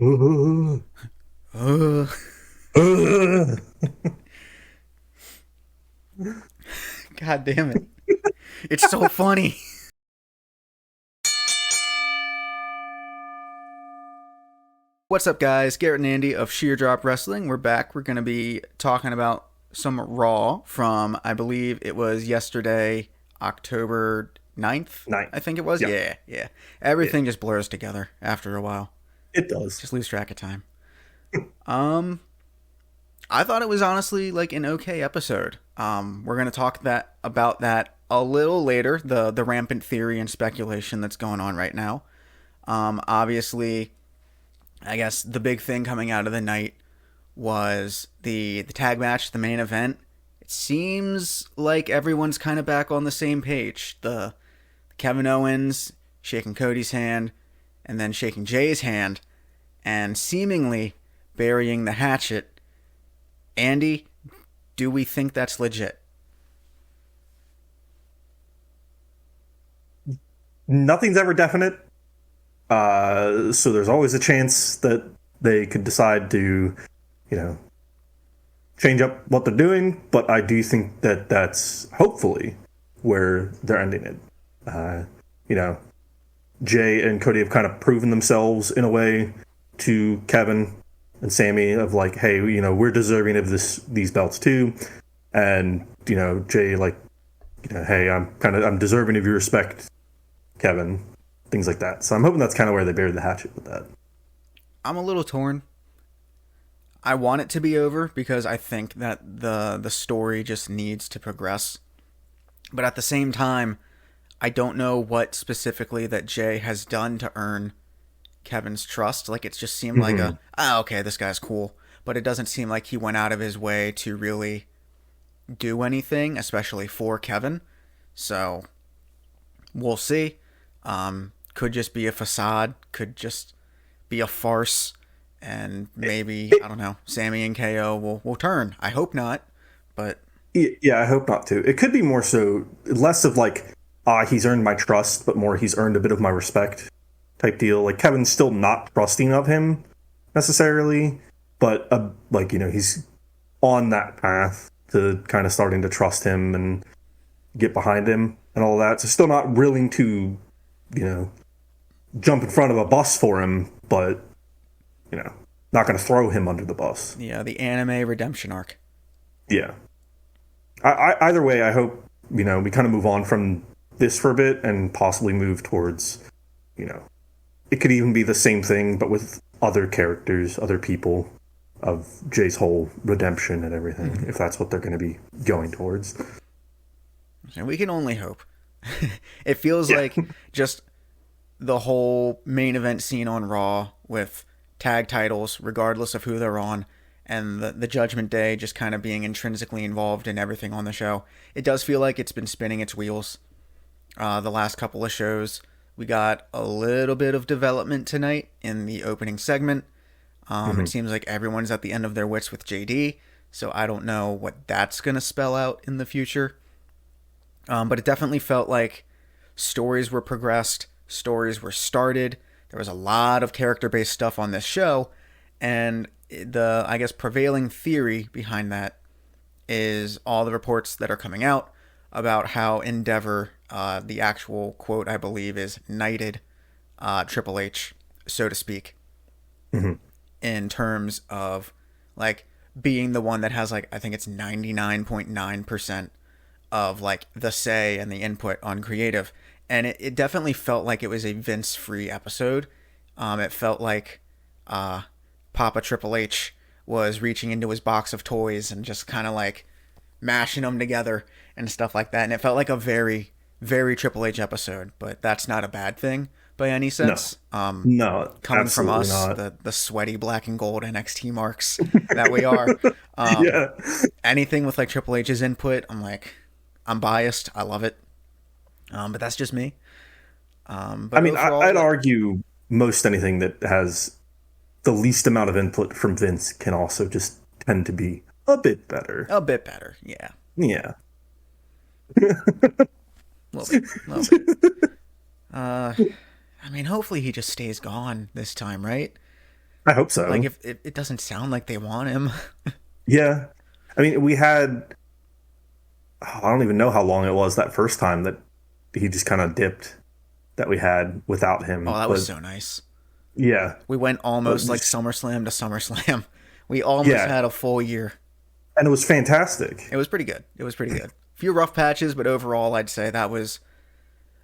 Uh, Uh, uh. God damn it. It's so funny. What's up, guys? Garrett and Andy of Sheer Drop Wrestling. We're back. We're going to be talking about some Raw from, I believe it was yesterday, October 9th, Ninth. I think it was. Yeah, Yeah. yeah, Everything just blurs together after a while. it does. Just lose track of time. Um, I thought it was honestly like an okay episode. We're going to talk about that a little later, the rampant theory and speculation that's going on right now. Obviously, I guess the big thing coming out of the night was the tag match, the main event. It seems like everyone's kind of back on the same page. The Kevin Owens shaking Cody's hand, and then shaking Jay's hand, and seemingly burying the hatchet. Andy, do we think that's legit? Nothing's ever definite. So there's always a chance that they could decide to, you know, change up what they're doing. But I do think that that's hopefully where they're ending it. Uh, you know, Jay and Cody have kind of proven themselves in a way to Kevin and Sammy of like, hey, we're deserving of these belts too. And, Jay like, hey, I'm deserving of your respect, Kevin, things like that. So I'm hoping that's kind of where they buried the hatchet with that. I'm a little torn. I want it to be over because I think that the story just needs to progress. But at the same time, I don't know what specifically that Jay has done to earn Kevin's trust. Like, it's just seemed like Mm-hmm. okay, this guy's cool. But it doesn't seem like he went out of his way to really do anything, especially for Kevin. So, we'll see. Could just be a facade, could just be a farce, and maybe, I don't know, Sammy and KO will turn. I hope not, but Yeah, I hope not too. It could be more so less of like, he's earned my trust, but more he's earned a bit of my respect type deal. Like Kevin's still not trusting of him necessarily, but like he's on that path to kind of starting to trust him and get behind him and all that. So still not willing to, you know, jump in front of a bus for him, but not going to throw him under the bus. yeah, the anime redemption arc. Yeah. Either way, I hope we kind of move on from this for a bit and possibly move towards, it could even be the same thing but with other characters, other people of Jay's whole redemption and everything. Mm-hmm. If that's what they're going to be going towards. And we can only hope. It feels Yeah. like just the whole main event scene on Raw with tag titles, regardless of who they're on, and the Judgment Day just kind of being intrinsically involved in everything on the show. It does feel like it's been spinning its wheels the last couple of shows. We got a little bit of development tonight in the opening segment. Mm-hmm. It seems like everyone's at the end of their wits with JD, so I don't know what that's going to spell out in the future. But it definitely felt like stories were progressed, stories were started. There was a lot of character-based stuff on this show, and the, I guess, prevailing theory behind that is all the reports that are coming out about how Endeavor, the actual quote I believe is knighted Triple H, so to speak, Mm-hmm. in terms of like being the one that has like I think it's 99.9% of like the say and the input on creative. And it definitely felt like it was a Vince free episode. It felt like Papa Triple H was reaching into his box of toys and just kind of like mashing them together and stuff like that. And it felt like a very, very Triple H episode, but that's not a bad thing by any No. sense. No, Coming from absolutely us, not. the sweaty black and gold NXT marks that we are. Yeah. Anything with like Triple H's input, I'm like, I'm biased. I love it. But that's just me. I But mean, overall, I'd like, argue most anything that has the least amount of input from Vince can also just tend to be a bit better. a bit better. Yeah. Yeah. A little bit. A little bit. I mean, hopefully he just stays gone this time, right? I hope Like, so. if it doesn't sound like they want him. Yeah. I mean, we had, I don't even know how long it was that first time that he just kind of dipped that we had without Oh, him. that was But so nice. yeah, We went almost like just, SummerSlam to SummerSlam. We almost yeah. had a full year. And it was fantastic. It was pretty good. It was pretty good. A few rough patches, but overall, I'd say that was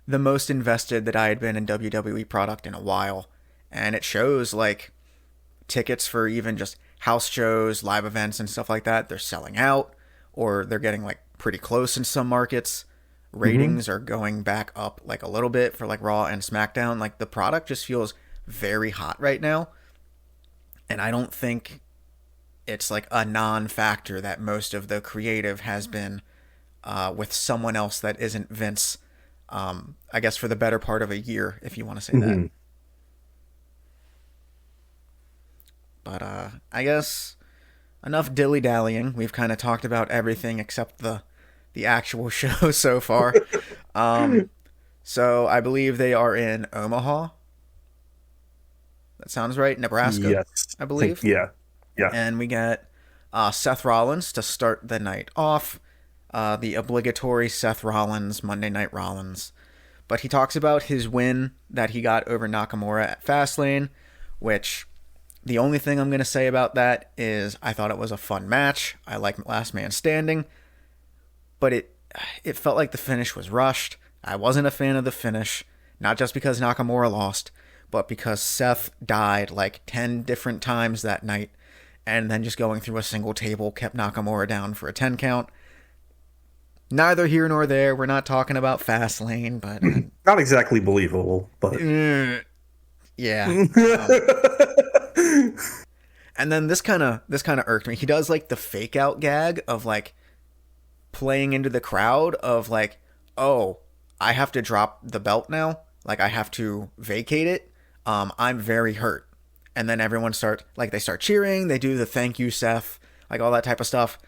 the most invested that I had been in WWE product in a while. And it shows, like, tickets for even just house shows, live events, and stuff like that, they're selling out, or they're getting, like, pretty close in some markets. Hmm. Ratings are going back up, like, a little bit for, like, Raw and SmackDown. Like, the product just feels very hot right now. And I don't think it's, like, a non-factor that most of the creative has been with someone else that isn't Vince. I guess for the better part of a year, if you want to say that. Hmm. But I guess enough dilly dallying. We've kind of talked about everything except the actual show so far. Um, so I believe they are in Omaha. That sounds right. Nebraska, Yes. I I think, believe. yeah. Yeah. And we get Seth Rollins to start the night off. The obligatory Seth Rollins, Monday Night Rollins. But he talks about his win that he got over Nakamura at Fastlane, which the only thing I'm going to say about that is I thought it was a fun match. I like Last Man Standing, but it felt like the finish was rushed. I wasn't a fan of the finish, not just because Nakamura lost, but because Seth died like 10 different times that night, and then just going through a single table kept Nakamura down for a 10 count. Neither here nor there. We're not talking about Fastlane, but Not exactly believable, but. yeah. And then this kind of irked me. He does like the fake out gag of like playing into the crowd of like, oh, I have to drop the belt now. Like I have to vacate it. I'm very hurt. And then everyone they start cheering. They do the thank you, Seth, like all that type of stuff.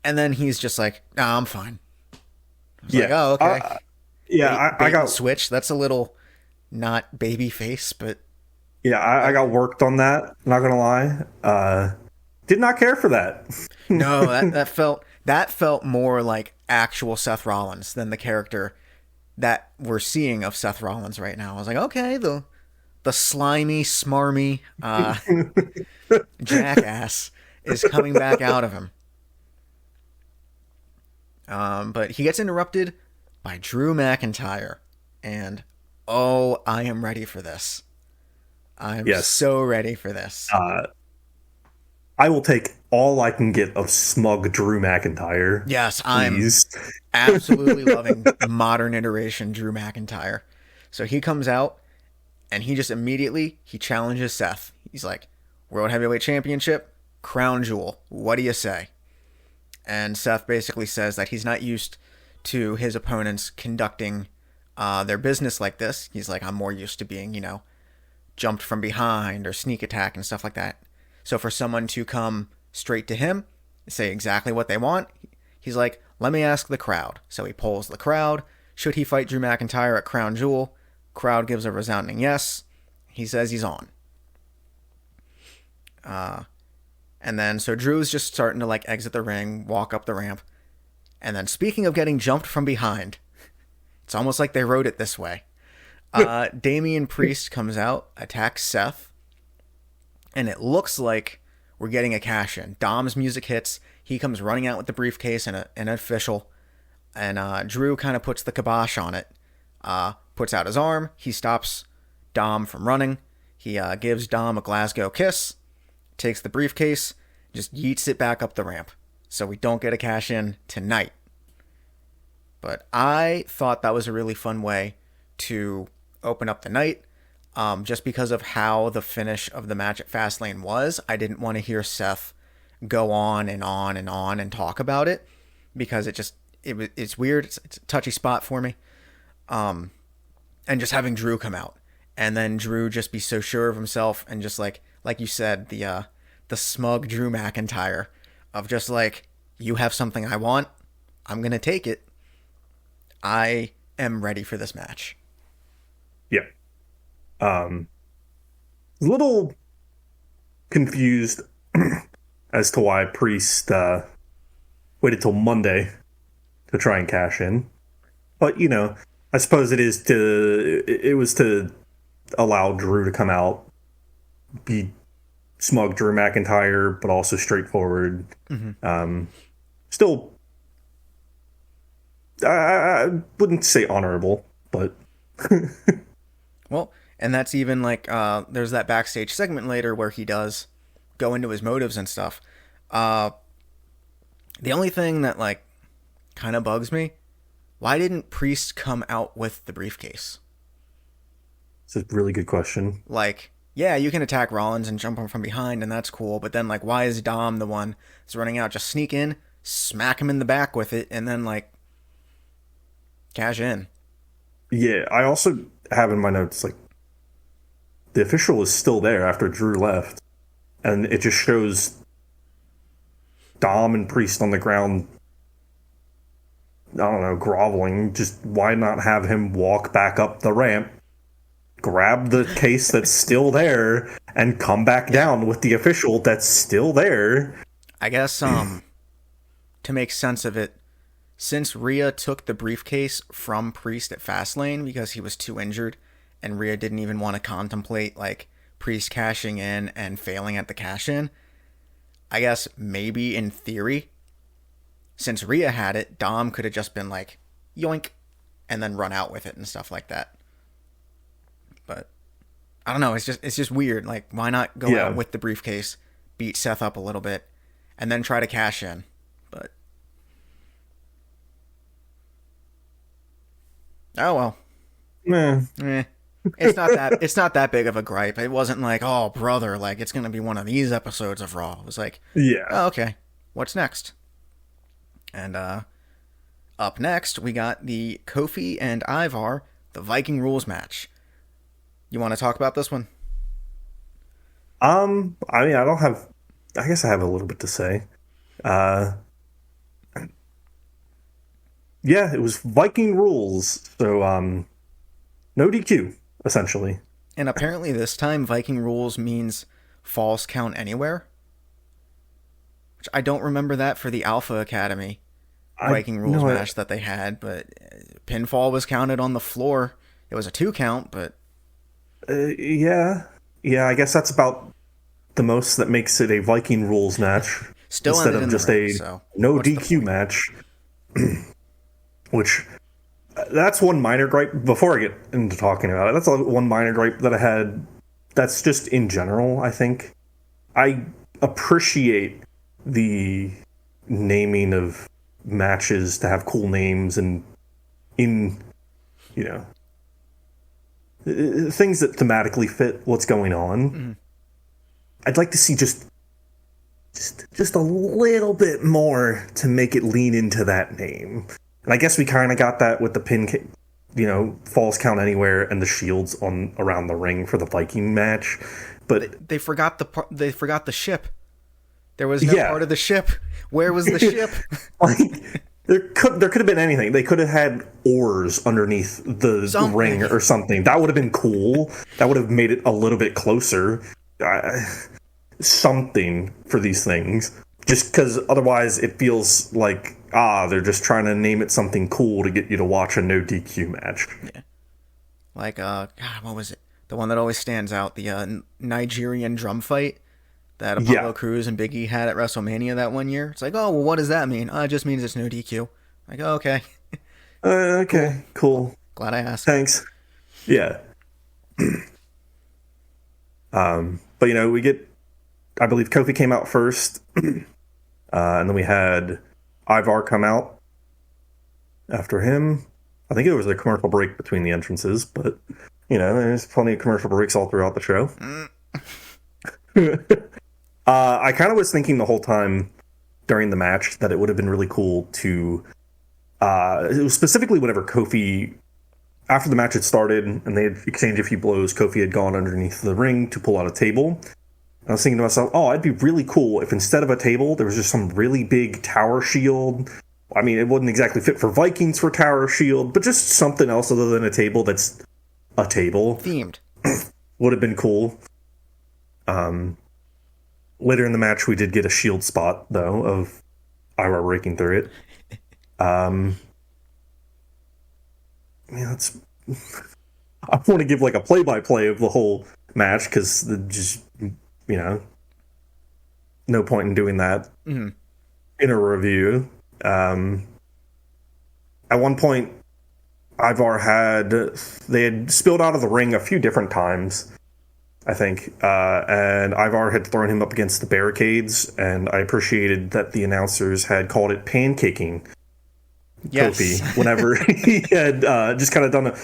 And then he's just like, nah, I'm fine. I was like, Yeah. oh, okay. Yeah, Bait I and got switch. That's a little not baby face, but yeah, I got worked on that, not gonna lie. Did not care for that. no, that felt more like actual Seth Rollins than the character that we're seeing of Seth Rollins right now. I was like, okay, the slimy, smarmy jackass is coming back out of him. But he gets interrupted by Drew McIntyre, and oh, I am ready for this. I'm Yes. so ready for this. I will take all I can get of smug Drew McIntyre. Yes, I'm Please. absolutely loving modern iteration Drew McIntyre. So he comes out and he just immediately he challenges Seth. He's like, World Heavyweight Championship, crown jewel. What do you say? And Seth basically says that he's not used to his opponents conducting their business like this. He's like, I'm more used to being, jumped from behind or sneak attack and stuff like that. So for someone to come straight to him, say exactly what they want, he's like, let me ask the crowd. So he polls the crowd. Should he fight Drew McIntyre at Crown Jewel? Crowd gives a resounding yes. He says he's on. And then so Drew's just starting to like exit the ring, walk up the ramp. And then speaking of getting jumped from behind, it's almost like they wrote it this way. Damian Priest comes out, attacks Seth, and it looks like we're getting a cash in. Dom's music hits. He comes running out with the briefcase and an official, and Drew kind of puts the kibosh on it. Puts out his arm. He stops Dom from running. He gives Dom a Glasgow kiss, takes the briefcase, just yeets it back up the ramp. So we don't get a cash in tonight. But I thought that was a really fun way to open up the night. Just because of how the finish of the match at Fastlane was, I didn't want to hear Seth go on and on and on and talk about it because it's weird. It's a touchy spot for me. And just having Drew come out and then Drew just be so sure of himself and just like you said, the smug Drew McIntyre of just like, you have something I want, I'm gonna take it. I am ready for this match. Yeah. A little confused as to why Priest waited till Monday to try and cash in. But, you know, I suppose it was to allow Drew to come out, be smug Drew McIntyre, but also straightforward. Still, I wouldn't say honorable, but... Well, and that's even like, there's that backstage segment later where he does go into his motives and stuff. The only thing that, like, kind of bugs me, why didn't Priest come out with the briefcase? It's a really good question. Like, yeah, you can attack Rollins and jump him from behind, and that's cool, but then, like, why is Dom the one that's running out? Just sneak in, smack him in the back with it, and then, like, cash in. Yeah, I also have in my notes, like, the official was still there after Drew left, and it just shows Dom and Priest on the ground, I don't know, groveling. Just why not have him walk back up the ramp, grab the case that's still there, and come back down with the official that's still there? I guess, to make sense of it, since Rhea took the briefcase from Priest at Fastlane because he was too injured, and Rhea didn't even want to contemplate, like, Priest cashing in and failing at the cash-in, I guess maybe in theory, since Rhea had it, Dom could have just been like, yoink, and then run out with it and stuff like that. But I don't know, it's just weird. Like, why not go out with the briefcase, beat Seth up a little bit, and then try to cash in? But oh well. It's not that big of a gripe. It wasn't like, oh brother, like it's gonna be one of these episodes of Raw. It was like, oh, okay, what's next? And up next we got the Kofi and Ivar, the Viking Rules match. You want to talk about this one? I mean, I guess I have a little bit to say. Yeah, it was Viking Rules. So, no DQ, essentially. And apparently this time Viking Rules means falls count anywhere. Which I don't remember that for the Alpha Academy Viking Rules match that they had, but pinfall was counted on the floor. It was a 2 count, but... Yeah, I guess that's about the most that makes it a Viking Rules match. Still instead of just ring, so no DQ match. Which, that's one minor gripe. Before I get into talking about it, that's one minor gripe that I had. That's just in general, I think. I appreciate the naming of matches to have cool names and things that thematically fit what's going on. Mm-hmm. I'd like to see just a little bit more to make it lean into that name. And I guess we kind of got that with the falls count anywhere and the shields on around the ring for the Viking match. But they forgot the ship. There was no part of the ship. Where was the ship? Like, there could have been anything. They could have had oars underneath the ring or something. That would have been cool. That would have made it a little bit closer. Something for these things. Just because otherwise it feels like, they're just trying to name it something cool to get you to watch a no DQ match. Yeah. Like, God, what was it? The one that always stands out, the Nigerian drum fight that Apollo Crews and Big E had at WrestleMania that one year. It's like, oh, well, what does that mean? It just means it's no DQ. Like, oh, okay. Okay, cool. Glad I asked. Thanks. Yeah. But, we get, I believe Kofi came out first, and then we had Ivar come out after him. I think it was a commercial break between the entrances, but, there's plenty of commercial breaks all throughout the show. I kind of was thinking the whole time during the match that it would have been really cool to, it was specifically whenever Kofi, after the match had started and they had exchanged a few blows, Kofi had gone underneath the ring to pull out a table. I was thinking to myself, it'd be really cool if instead of a table, there was just some really big tower shield. I mean, it wouldn't exactly fit for Vikings for tower shield, but just something else other than a table that's a table. Themed. Would have been cool. Later in the match, we did get a shield spot, though, of Ivar raking through it. Yeah, it's. I want to give like a play-by-play of the whole match because just no point in doing that in a review. At one point, Ivar had spilled out of the ring a few different times, I think, and Ivar had thrown him up against the barricades, and I appreciated that the announcers had called it pancaking Kofi whenever he had just kind of done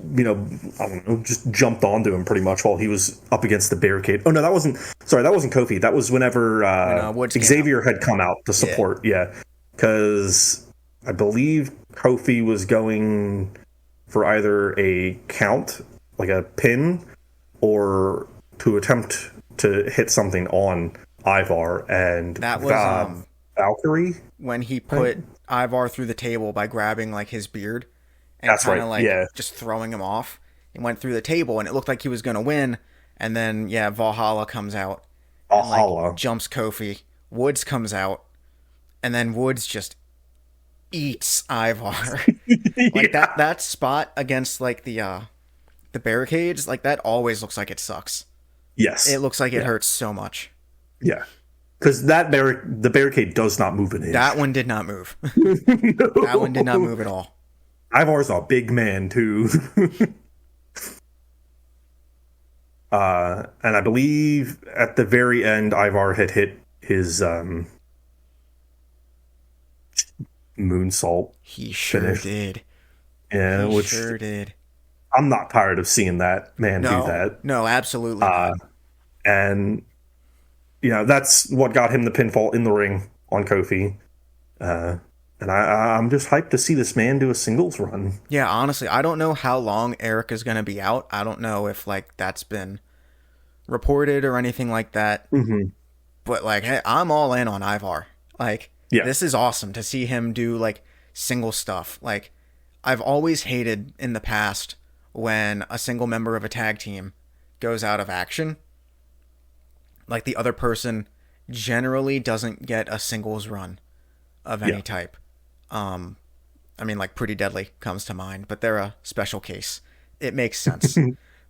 I don't know, just jumped onto him pretty much while he was up against the barricade. Oh no, that wasn't Kofi. That was whenever Xavier had come out to support. Yeah, because I believe Kofi was going for either a count, like a pin, or to attempt to hit something on Ivar, and that was Valkyrie when he put Ivar through the table by grabbing like his beard and kind of just throwing him off. He went through the table and it looked like he was going to win, and then Valhalla comes out and jumps Kofi. Woods comes out, and then Woods just eats Ivar. That spot against like the barricades, like that always looks like it sucks. Yes, it looks like it hurts so much. Yeah, because the barricade does not move an inch. That one did not move. That one did not move at all. Ivar's a big man too. And I believe at the very end, Ivar had hit his moonsault. He sure finish. Did. Yeah, he sure did. I'm not tired of seeing that man do that. No, absolutely not. And that's what got him the pinfall in the ring on Kofi. And I'm just hyped to see this man do a singles run. Yeah, honestly, I don't know how long Eric is going to be out. I don't know if like that's been reported or anything like that. Mm-hmm. But like, hey, I'm all in on Ivar. Like, this is awesome to see him do like single stuff. Like, I've always hated in the past when a single member of a tag team goes out of action. Like the other person generally doesn't get a singles run of any type. I mean, like Pretty Deadly comes to mind, but they're a special case. It makes sense.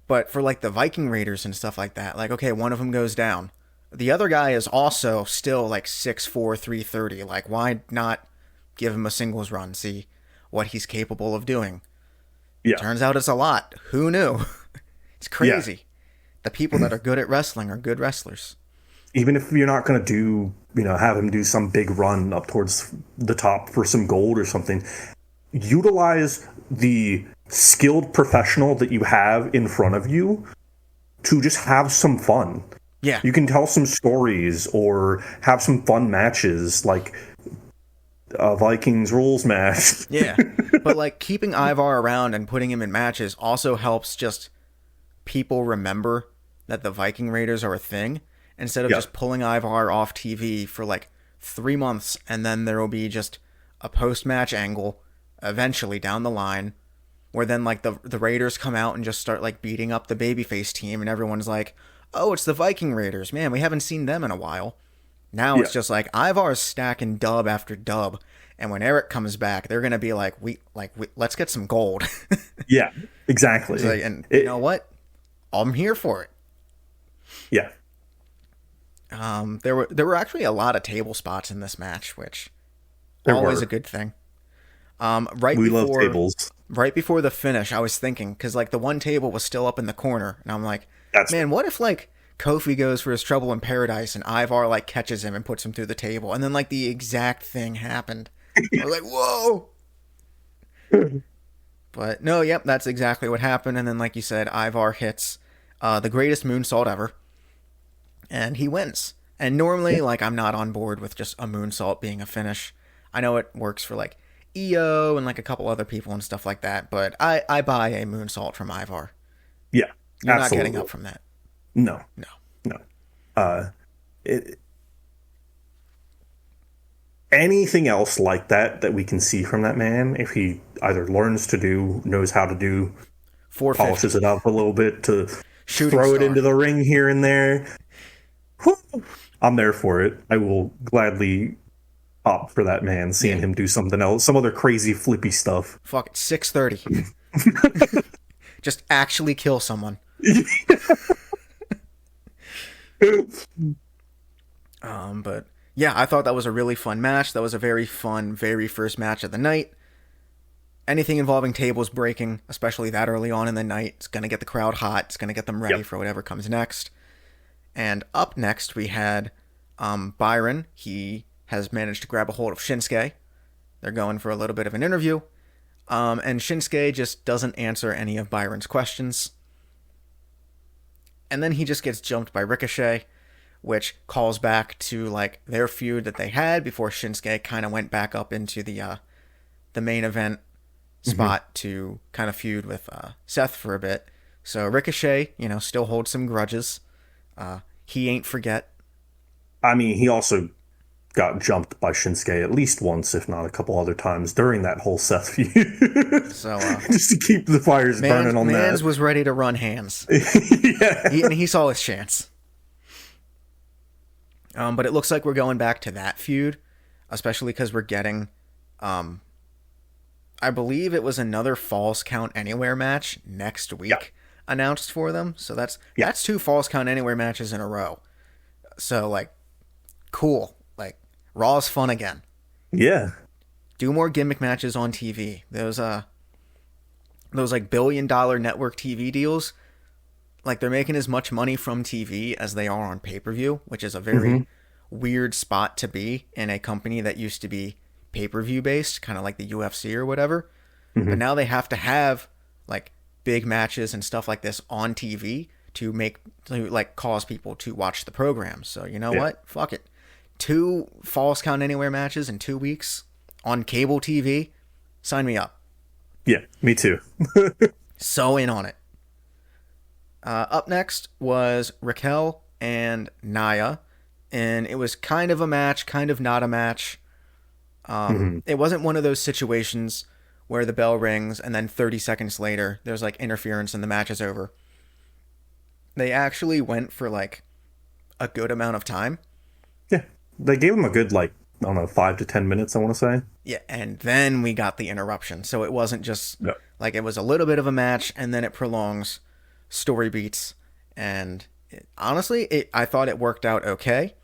But for like the Viking Raiders and stuff like that, like, okay, one of them goes down. The other guy is also still like 6'4", 330. Like, why not give him a singles run, see what he's capable of doing? Yeah. Turns out it's a lot. Who knew? It's crazy. Yeah. The people that are good at wrestling are good wrestlers. Even if you're not going to do, have him do some big run up towards the top for some gold or something, utilize the skilled professional that you have in front of you to just have some fun. Yeah. You can tell some stories or have some fun matches, like a Vikings rules match. Yeah. But like keeping Ivar around and putting him in matches also helps just people remember that the Viking Raiders are a thing. Instead of just pulling Ivar off TV for like 3 months, and then there will be just a post-match angle eventually down the line where then like the Raiders come out and just start like beating up the babyface team, and everyone's like, oh, it's the Viking Raiders. Man, we haven't seen them in a while. Now it's just like Ivar's stacking dub after dub, and when Eric comes back, they're going to be like, let's get some gold. Yeah, exactly. Like, you know what? I'm here for it. Yeah. There were actually a lot of table spots in this match, which always a good thing. We love tables. Right before the finish, I was thinking, because like the one table was still up in the corner, and I'm like, man, what if like Kofi goes for his Trouble in Paradise and Ivar like catches him and puts him through the table, and then like the exact thing happened. I was like, whoa. But no, that's exactly what happened. And then, like you said, Ivar hits the greatest moonsault ever. And he wins. And normally, like, I'm not on board with just a moonsault being a finish. I know it works for, like, EO and, like, a couple other people and stuff like that. But I buy a moonsault from Ivar. Yeah, You're not getting up from that. No. Anything else like that we can see from that man, if he either learns to do, knows how to do, polishes it up a little bit to throw it into the ring here and there, I'm there for it. I will gladly opt for that man, seeing him do something else, some other crazy flippy stuff. Fuck it, 6:30. Just actually kill someone. But yeah, I thought that was a really fun match. That was a very fun, very first match of the night. Anything involving tables breaking, especially that early on in the night, it's going to get the crowd hot. It's going to get them ready for whatever comes next. And up next, we had Byron. He has managed to grab a hold of Shinsuke. They're going for a little bit of an interview. And Shinsuke just doesn't answer any of Byron's questions. And then he just gets jumped by Ricochet, which calls back to like their feud that they had before Shinsuke kind of went back up into the main event spot to kind of feud with Seth for a bit. So Ricochet, still holds some grudges. He ain't forget. I mean, he also got jumped by Shinsuke at least once, if not a couple other times during that whole Seth feud. So just to keep the fires burning on that. Mans was ready to run hands. He saw his chance. But it looks like we're going back to that feud, especially because we're getting, I believe it was another Falls Count Anywhere match next week announced for them. So that's 2 Falls Count Anywhere matches in a row. So like, cool. Like, Raw's fun again. Yeah. Do more gimmick matches on TV. Those like $1 billion network TV deals, like they're making as much money from TV as they are on pay-per-view, which is a very weird spot to be in a company that used to be pay-per-view based, kind of like the UFC or whatever. But now they have to have like big matches and stuff like this on TV to cause people to watch the program. So you know what? Fuck it. 2 Falls Count Anywhere matches in 2 weeks on cable TV. Sign me up. Yeah, me too. So in on it. Up next was Raquel and Nia, and it was kind of a match, kind of not a match. It wasn't one of those situations where the bell rings and then 30 seconds later there's like interference and the match is over. They actually went for like a good amount of time. Yeah, they gave him a good 5 to 10 minutes, I want to say. Yeah, and then we got the interruption. So it wasn't just like it was a little bit of a match and then it prolongs, story beats, and honestly, I thought it worked out okay.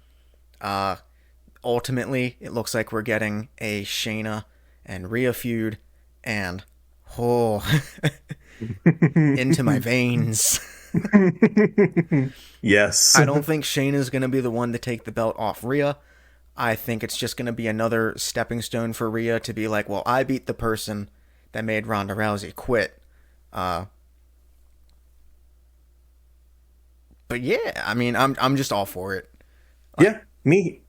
Ultimately, it looks like we're getting a Shayna and Rhea feud, and into my veins. Yes. I don't think Shayna's going to be the one to take the belt off Rhea. I think it's just going to be another stepping stone for Rhea to be like, well, I beat the person that made Ronda Rousey quit. But yeah, I mean, I'm just all for it. Yeah, me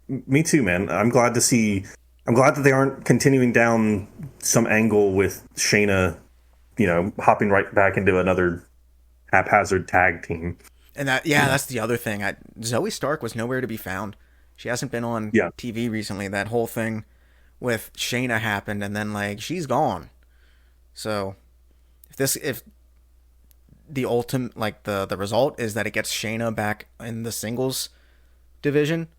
too, man. I'm glad that they aren't continuing down some angle with Shayna, hopping right back into another haphazard tag team. And that's the other thing. Zoe Stark was nowhere to be found. She hasn't been on TV recently. That whole thing with Shayna happened, and then she's gone. So if the ultimate the result is that it gets Shayna back in the singles division,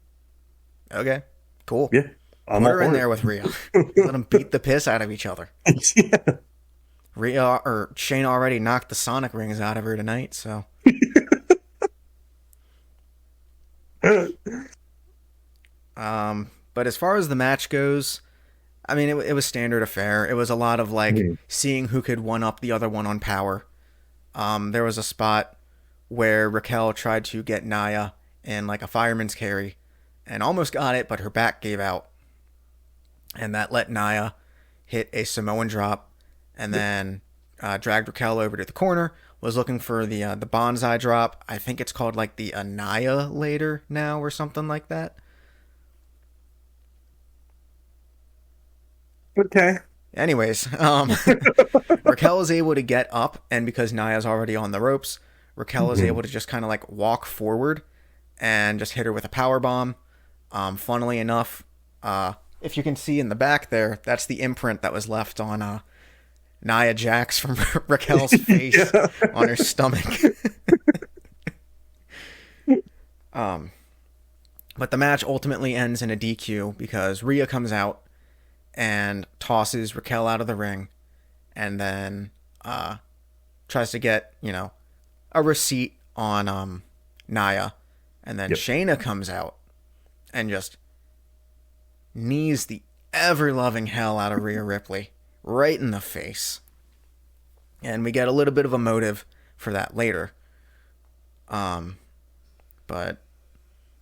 okay, cool. Yeah, put her in there with Rhea. Let them beat the piss out of each other. Yeah. Rhea or Shayna already knocked the Sonic rings out of her tonight, so. But as far as the match goes, I mean, it was standard affair. It was a lot of seeing who could one up the other one on power. There was a spot where Raquel tried to get Nia in a fireman's carry and almost got it, but her back gave out. And that let Nia hit a Samoan drop and then dragged Raquel over to the corner, was looking for the bonsai drop. I think it's called the Annihilator now or something like that. Okay. Anyways, Raquel is able to get up, and because Nia's already on the ropes, Raquel is able to just kind of walk forward and just hit her with a power bomb. Funnily enough, if you can see in the back there, that's the imprint that was left on Nia Jax from Raquel's face on her stomach. But the match ultimately ends in a DQ because Rhea comes out and tosses Raquel out of the ring, and then tries to get, a receipt on Nia. And then Shayna comes out and just knees the ever-loving hell out of Rhea Ripley right in the face. And we get a little bit of a motive for that later. But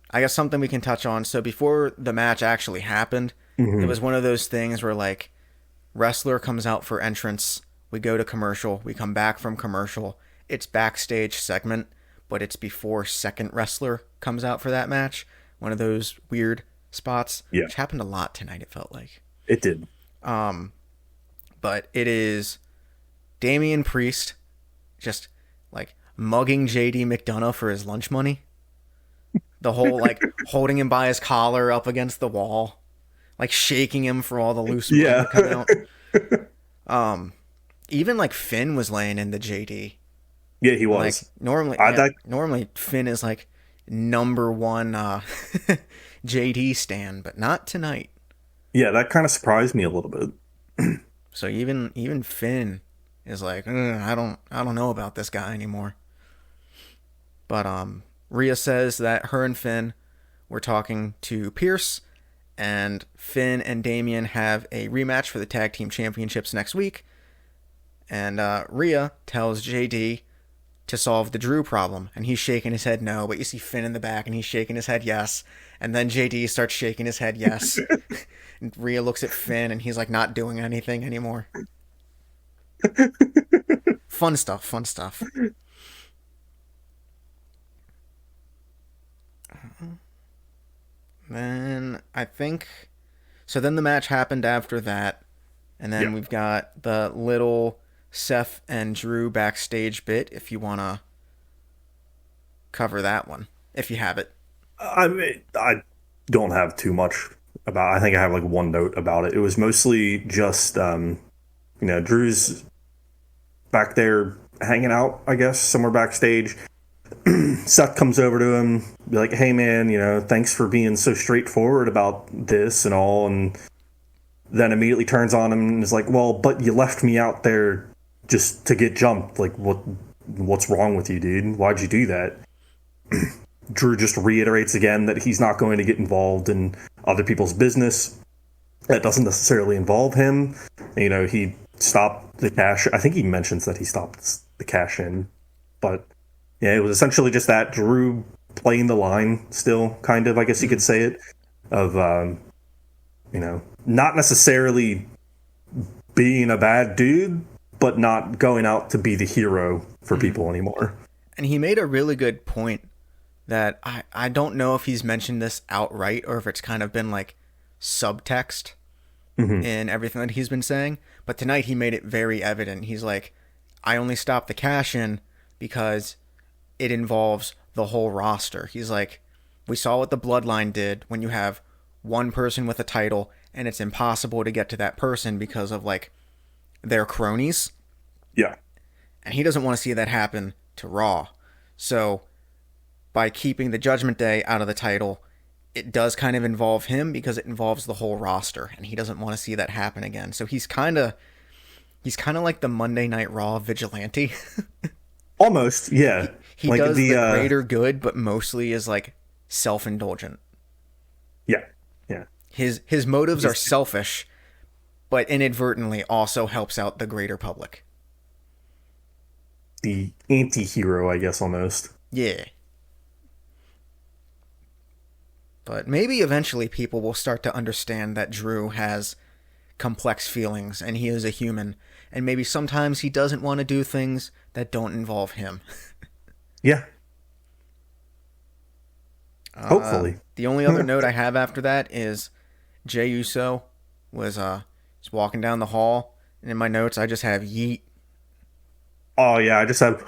I guess something we can touch on. So before the match actually happened, it was one of those things where, like, wrestler comes out for entrance, we go to commercial, we come back from commercial, it's backstage segment, but it's before second wrestler comes out for that match. One of those weird spots, which happened a lot tonight, it felt like. It did. But it is Damian Priest just, like, mugging JD McDonough for his lunch money. The whole, like, holding him by his collar up against the wall, like, shaking him for all the loose money to come out. Even, like, Finn was laying into JD. Yeah, he was. Like, normally Finn is, like, number one JD stan, but not tonight. Yeah, that kind of surprised me a little bit. So even Finn is like, I don't know about this guy anymore. But Rhea says that her and Finn were talking to Pierce, and Finn and Damian have a rematch for the tag team championships next week. And Rhea tells JD to solve the Drew problem, and he's shaking his head no, but you see Finn in the back and he's shaking his head yes, and then JD starts shaking his head yes. And Rhea looks at Finn and he's like not doing anything anymore. Fun stuff. Then I think so. Then the match happened after that, and then we've got the little Seth and Drew backstage bit. If you want to cover that one, if you have it. I don't have too much about. I think I have like one note about it. It was mostly just Drew's back there hanging out, I guess, somewhere backstage. Seth comes over to him, be like, hey man, thanks for being so straightforward about this and all, and then immediately turns on him and is like, well, but you left me out there just to get jumped. Like, what's wrong with you, dude? Why'd you do that? Drew just reiterates again that he's not going to get involved in other people's business. That doesn't necessarily involve him. He stopped the cash. I think he mentions that he stopped the cash in, but yeah, it was essentially just that. Drew playing the line still, kind of, I guess you could say it, of, not necessarily being a bad dude, but not going out to be the hero for people anymore. And he made a really good point that I don't know if he's mentioned this outright or if it's kind of been like subtext in everything that he's been saying. But tonight he made it very evident. He's like, I only stopped the cash in because it involves the whole roster. He's like, we saw what the Bloodline did when you have one person with a title and it's impossible to get to that person because of like their cronies. Yeah. And he doesn't want to see that happen to Raw. So by keeping the Judgment Day out of the title, it does kind of involve him because it involves the whole roster, and he doesn't want to see that happen again. So he's kind of like the Monday Night Raw vigilante. Almost, yeah. He like does the greater good, but mostly is like self-indulgent. Yeah. His motives are selfish, but inadvertently also helps out the greater public. The anti-hero, I guess, almost. Yeah. But maybe eventually people will start to understand that Drew has complex feelings and he is a human, and maybe sometimes he doesn't want to do things that don't involve him. Yeah. Hopefully. The only other note I have after that is Jey Uso was just walking down the hall, and in my notes I just have yeet. Oh yeah, I just have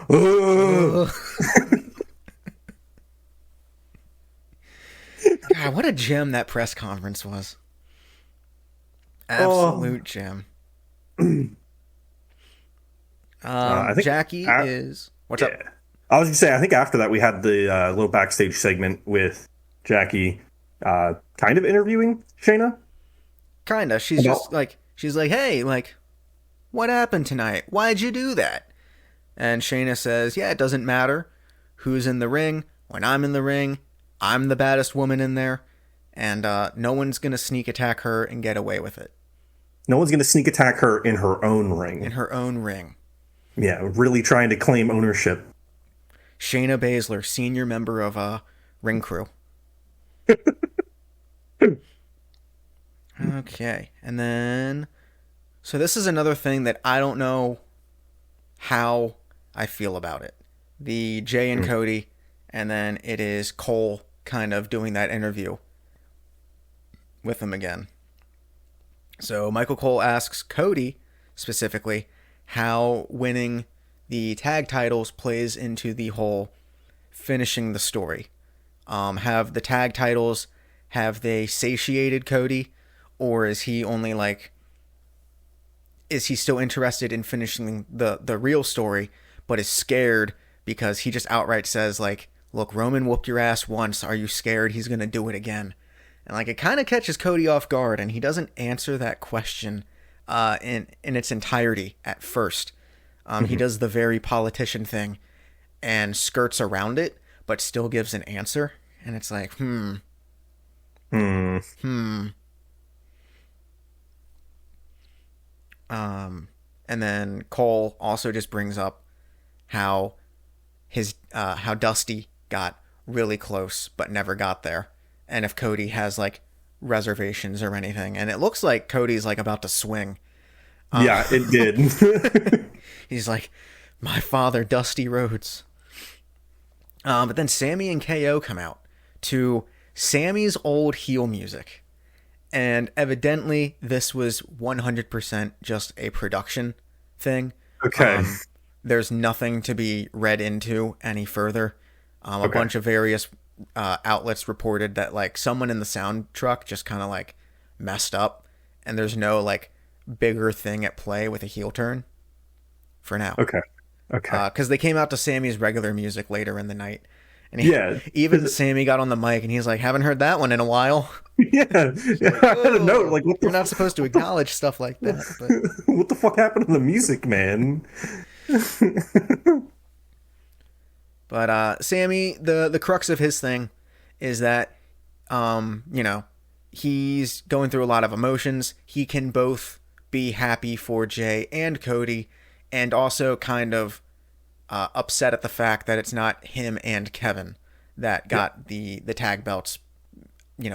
God, what a gem that press conference was. Absolute gem. I think Jackie is... What's up? I was going to say, I think after that we had the little backstage segment with Jackie kind of interviewing Shayna. Kinda. She's like, hey, like, what happened tonight? Why'd you do that? And Shayna says, yeah, it doesn't matter who's in the ring. When I'm in the ring, I'm the baddest woman in there, and no one's going to sneak attack her and get away with it. No one's going to sneak attack her in her own ring. In her own ring. Yeah, really trying to claim ownership. Shayna Baszler, senior member of Ring Crew. Okay, and then... So this is another thing that I don't know how I feel about it. The Jay and Cody, and then it is Cole kind of doing that interview with them again. So Michael Cole asks Cody, specifically, how winning the tag titles plays into the whole finishing the story. Have the tag titles, have they satiated Cody? Or is he only like... Is he still interested in finishing the real story, but is scared because he just outright says, like, look, Roman whooped your ass once. Are you scared he's going to do it again? And, like, it kind of catches Cody off guard, and he doesn't answer that question in its entirety at first. He does the very politician thing and skirts around it, but still gives an answer. And it's like, And then Cole also just brings up how how Dusty got really close but never got there, and if Cody has like reservations or anything, and it looks like Cody's like about to swing. Yeah, it did. He's like, my father, Dusty Rhodes. But then Sammy and KO come out to Sammy's old heel music. And evidently, this was 100% just a production thing. Okay. There's nothing to be read into any further. A bunch of various outlets reported that like someone in the sound truck just kind of like messed up, and there's no like bigger thing at play with a heel turn for now. Okay. Because they came out to Sammy's regular music later in the night. And even Sammy got on the mic and he's like, haven't heard that one in a while. Yeah. Like, I had a note. Like, you're not supposed to acknowledge stuff like that. But... What the fuck happened to the music, man? But Sammy, the crux of his thing is that, he's going through a lot of emotions. He can both be happy for Jay and Cody, and also kind of upset at the fact that it's not him and Kevin that got the tag belts,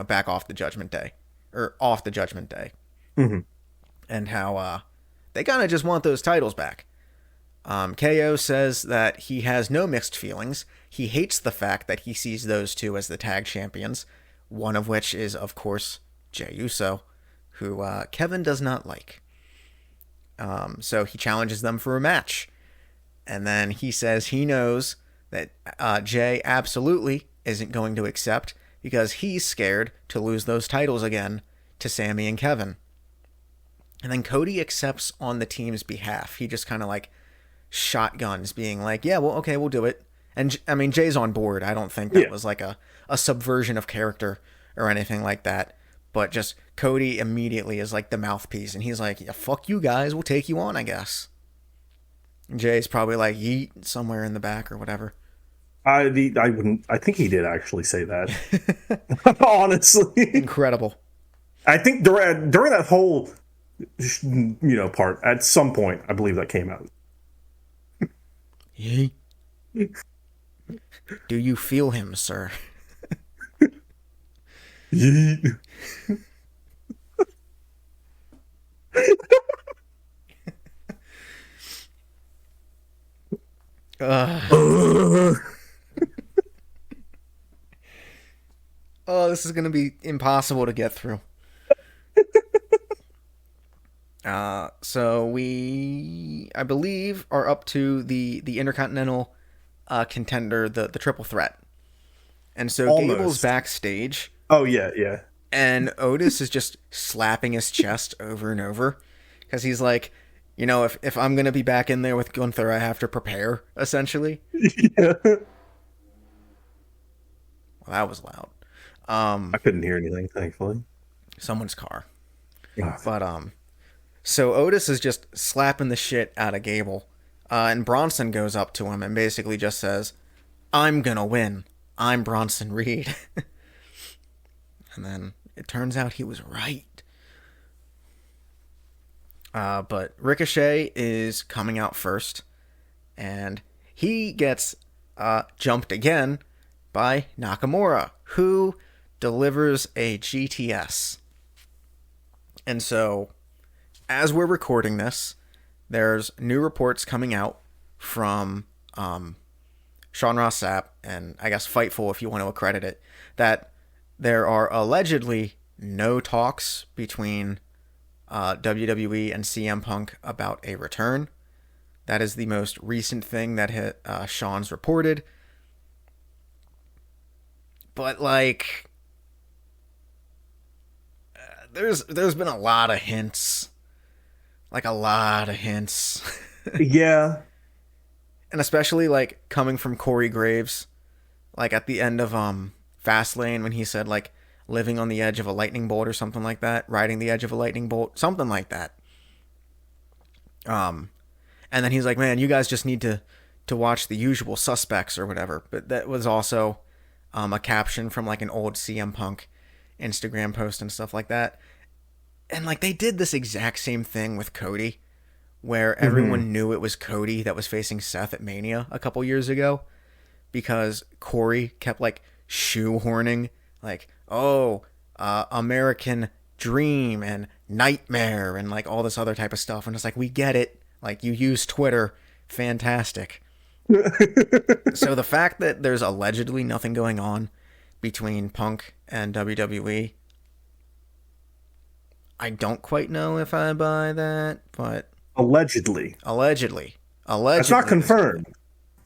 back off the Judgment Day, or off the Judgment Day. Mm-hmm. And how they kind of just want those titles back. KO says that he has no mixed feelings. He hates the fact that he sees those two as the tag champions, one of which is, of course, Jey Uso, who Kevin does not like. So he challenges them for a match. And then he says he knows that Jay absolutely isn't going to accept because he's scared to lose those titles again to Sammy and Kevin. And then Cody accepts on the team's behalf. He just kind of like shotguns, being like, yeah, well, okay, we'll do it. And I mean, Jay's on board. I don't think that was like a subversion of character or anything like that. But just Cody immediately is like the mouthpiece. And he's like, yeah, fuck you guys. We'll take you on, I guess. And Jay's probably like, yeet, somewhere in the back or whatever. I wouldn't. I think he did actually say that. Honestly. Incredible. I think during that whole, part, at some point, I believe that came out. Yeet. Do you feel him, sir? Yeet. Oh, this is going to be impossible to get through. So we, I believe, are up to the Intercontinental contender, the triple threat. And so Almost. Gable's backstage. Oh, yeah. And Otis is just slapping his chest over and over. Because he's like, if I'm going to be back in there with Gunther, I have to prepare, essentially. Yeah. Well, that was loud. I couldn't hear anything, thankfully. Someone's car. Ugh. But so Otis is just slapping the shit out of Gable, and Bronson goes up to him and basically just says, "I'm gonna win. I'm Bronson Reed." And then it turns out he was right. But Ricochet is coming out first, and he gets jumped again by Nakamura, who delivers a GTS. And so, as we're recording this, there's new reports coming out from Sean Ross Sapp, and I guess Fightful, if you want to accredit it, that there are allegedly no talks between WWE and CM Punk about a return. That is the most recent thing that Sean's reported. But like, there's been a lot of hints, like a lot of hints. Yeah, And especially like coming from Corey Graves, like at the end of Fastlane when he said like living on the edge of a lightning bolt or something like that, riding the edge of a lightning bolt, something like that. And then he's like, man, you guys just need to watch The Usual Suspects or whatever. But that was also a caption from like an old CM Punk Instagram post and stuff like that. And like they did this exact same thing with Cody, where everyone knew it was Cody that was facing Seth at Mania a couple years ago, because Corey kept like shoehorning like, oh, American Dream and Nightmare and like all this other type of stuff. And it's like, we get it. Like, you use Twitter. Fantastic. So the fact that there's allegedly nothing going on between Punk and WWE, I don't quite know if I buy that, but... allegedly. Allegedly. It's not confirmed.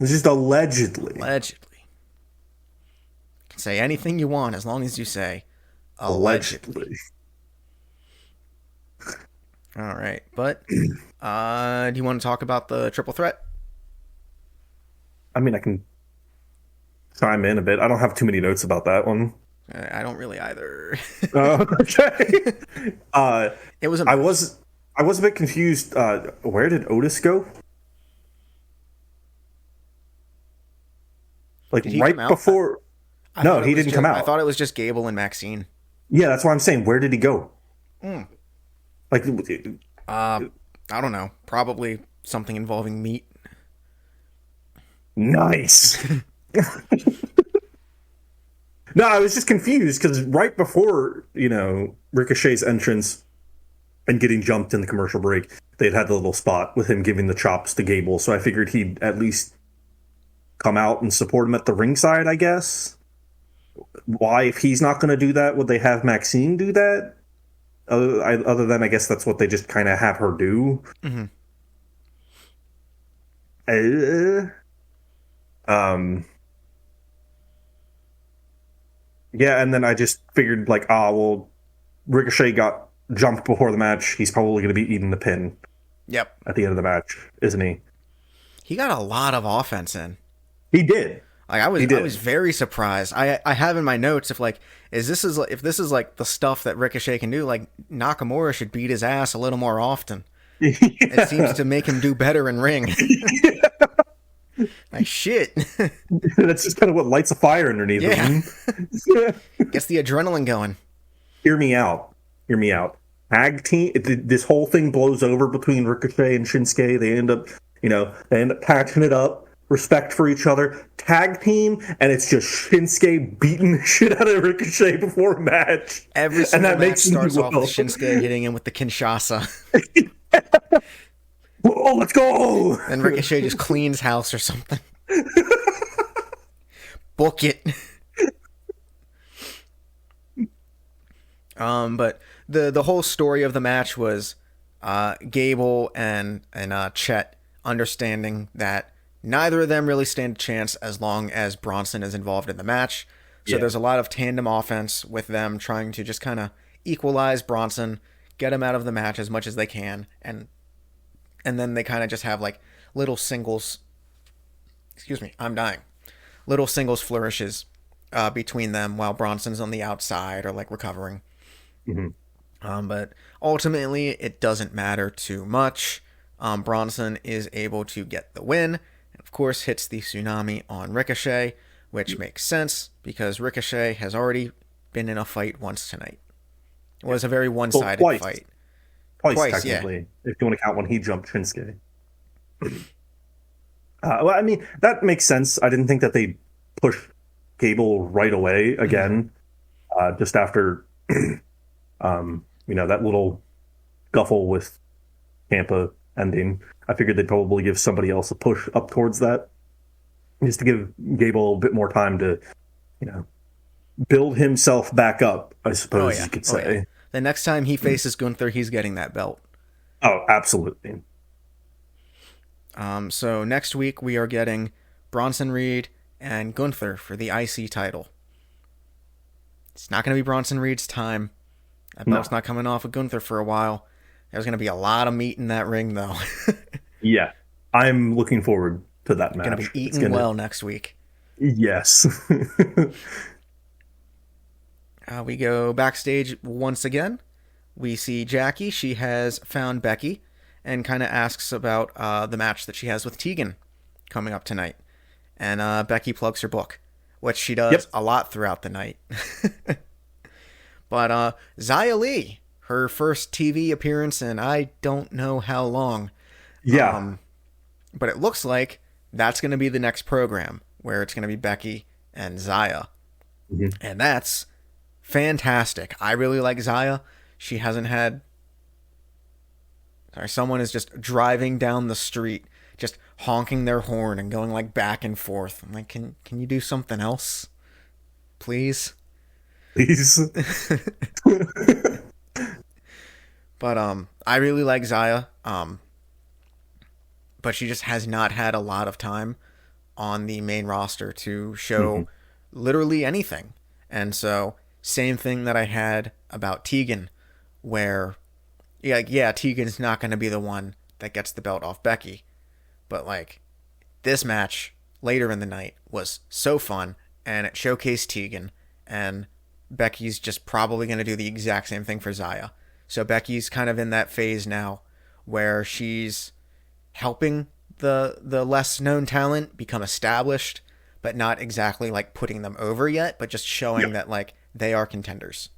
It's just allegedly. Allegedly. You can say anything you want as long as you say allegedly. All right, but do you want to talk about the triple threat? I mean, I can chime in a bit. I don't have too many notes about that one. I don't really either. Okay. It was. I was a bit confused. Where did Otis go? Like right before. No, he didn't come out. I thought it was just Gable and Maxine. Yeah, that's why I'm saying. Where did he go? Like, I don't know. Probably something involving meat. Nice. No, I was just confused because right before, Ricochet's entrance and getting jumped in the commercial break, they'd had the little spot with him giving the chops to Gable. So I figured he'd at least come out and support him at the ringside, I guess. Why, if he's not going to do that, would they have Maxine do that? Other than, I guess that's what they just kind of have her do. Mm-hmm. Yeah, and then I just figured, like, well, Ricochet got jumped before the match. He's probably going to be eating the pin. Yep. At the end of the match, isn't he? He got a lot of offense in. He did. Like I was very surprised. I have in my notes if this is like the stuff that Ricochet can do, like Nakamura should beat his ass a little more often. Yeah. It seems to make him do better in ring. Yeah. Like shit. That's just kind of what lights a fire underneath him. Gets the adrenaline going. Hear me out. Tag team. This whole thing blows over between Ricochet and Shinsuke. They end up patching it up. Respect for each other, tag team, and it's just Shinsuke beating the shit out of Ricochet before a match. Every single match starts off with Shinsuke hitting him with the Kinshasa. Oh, let's go! And Ricochet just cleans house or something. Book it. But the whole story of the match was Gable and Chet understanding that neither of them really stand a chance as long as Bronson is involved in the match. So there's a lot of tandem offense with them trying to just kind of equalize Bronson, get him out of the match as much as they can, and then they kind of just have like little singles. Excuse me, I'm dying. Little singles flourishes between them while Bronson's on the outside or like recovering. Hmm. But ultimately, it doesn't matter too much. Bronson is able to get the win, and of course, hits the tsunami on Ricochet, which makes sense because Ricochet has already been in a fight once tonight. It was a very one-sided fight. Twice, Yeah. technically, if you want to count when he jumped Shinsuke. Well, I mean, that makes sense. I didn't think that they pushed Gable right away again, just after, that little guffle with Tampa ending. I figured they'd probably give somebody else a push up towards that, just to give Gable a bit more time to, build himself back up, I suppose you could say. Yeah. The next time he faces Gunther, he's getting that belt. Oh, absolutely. So next week we are getting Bronson Reed and Gunther for the IC title. It's not going to be Bronson Reed's time. That belt's not coming off of Gunther for a while. There's going to be a lot of meat in that ring, though. Yeah, I'm looking forward to that match. Going to be eaten well next week. Yes. We go backstage once again. We see Jackie. She has found Becky and kind of asks about the match that she has with Tegan coming up tonight. And Becky plugs her book, which she does a lot throughout the night. But Xia Li, her first TV appearance in I don't know how long. Yeah. But it looks like that's going to be the next program, where it's going to be Becky and Xia. Mm-hmm. And that's fantastic. I really like Xia. She hasn't had... Sorry, someone is just driving down the street, just honking their horn and going like back and forth. I'm like, can you do something else? Please? Please. But I really like Xia. But she just has not had a lot of time on the main roster to show literally anything. And so, same thing that I had about Tegan, where, Tegan's not going to be the one that gets the belt off Becky. But, like, this match later in the night was so fun, and it showcased Tegan, and Becky's just probably going to do the exact same thing for Xia. So Becky's kind of in that phase now where she's helping the less known talent become established, but not exactly like putting them over yet, but just showing that like they are contenders.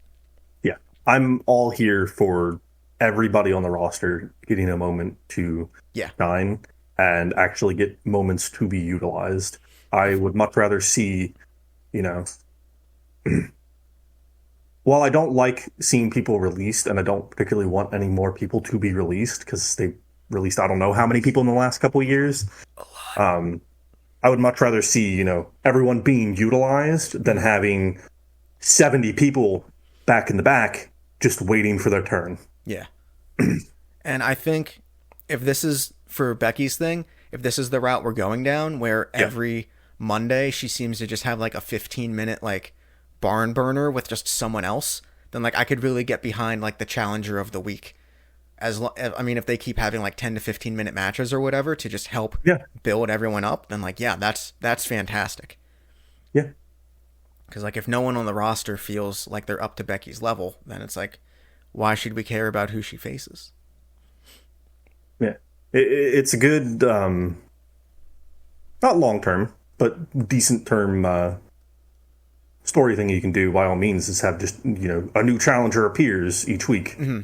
Yeah. I'm all here for everybody on the roster getting a moment to shine and actually get moments to be utilized. I would much rather see, while I don't like seeing people released, and I don't particularly want any more people to be released because they released I don't know how many people in the last couple of years. I would much rather see, everyone being utilized than having 70 people back in the back just waiting for their turn. Yeah. And I think if this is for Becky's thing, if this is the route we're going down, where every Monday she seems to just have like a 15-minute like barn burner with just someone else, then like I could really get behind like the challenger of the week. If they keep having like 10 to 15 minute matches or whatever to just help build everyone up, then like that's fantastic. Yeah. Because like if no one on the roster feels like they're up to Becky's level, then it's like, why should we care about who she faces? Yeah, it's a good, not long term, but decent term story thing you can do. By all means, is have just a new challenger appears each week. Mm-hmm.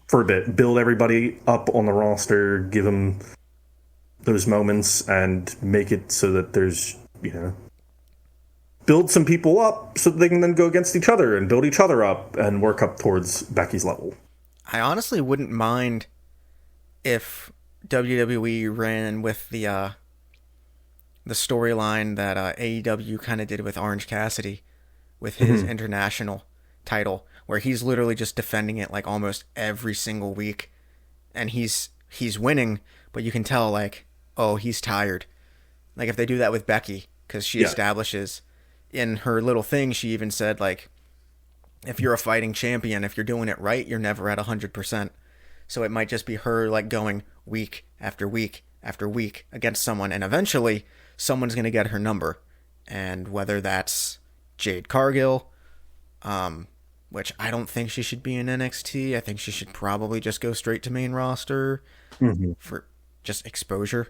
For a bit, build everybody up on the roster, give them those moments, and make it so that there's, build some people up so that they can then go against each other and build each other up and work up towards Becky's level. I honestly wouldn't mind if WWE ran with the storyline that AEW kind of did with Orange Cassidy with his international title, where he's literally just defending it like almost every single week, and he's winning, but you can tell like, oh, he's tired. Like if they do that with Becky, because she establishes in her little thing, she even said like, if you're a fighting champion, if you're doing it right, you're never at 100%. So it might just be her like going week after week after week against someone, and eventually someone's going to get her number, and whether that's Jade Cargill, which I don't think she should be in NXT. I think she should probably just go straight to main roster for just exposure.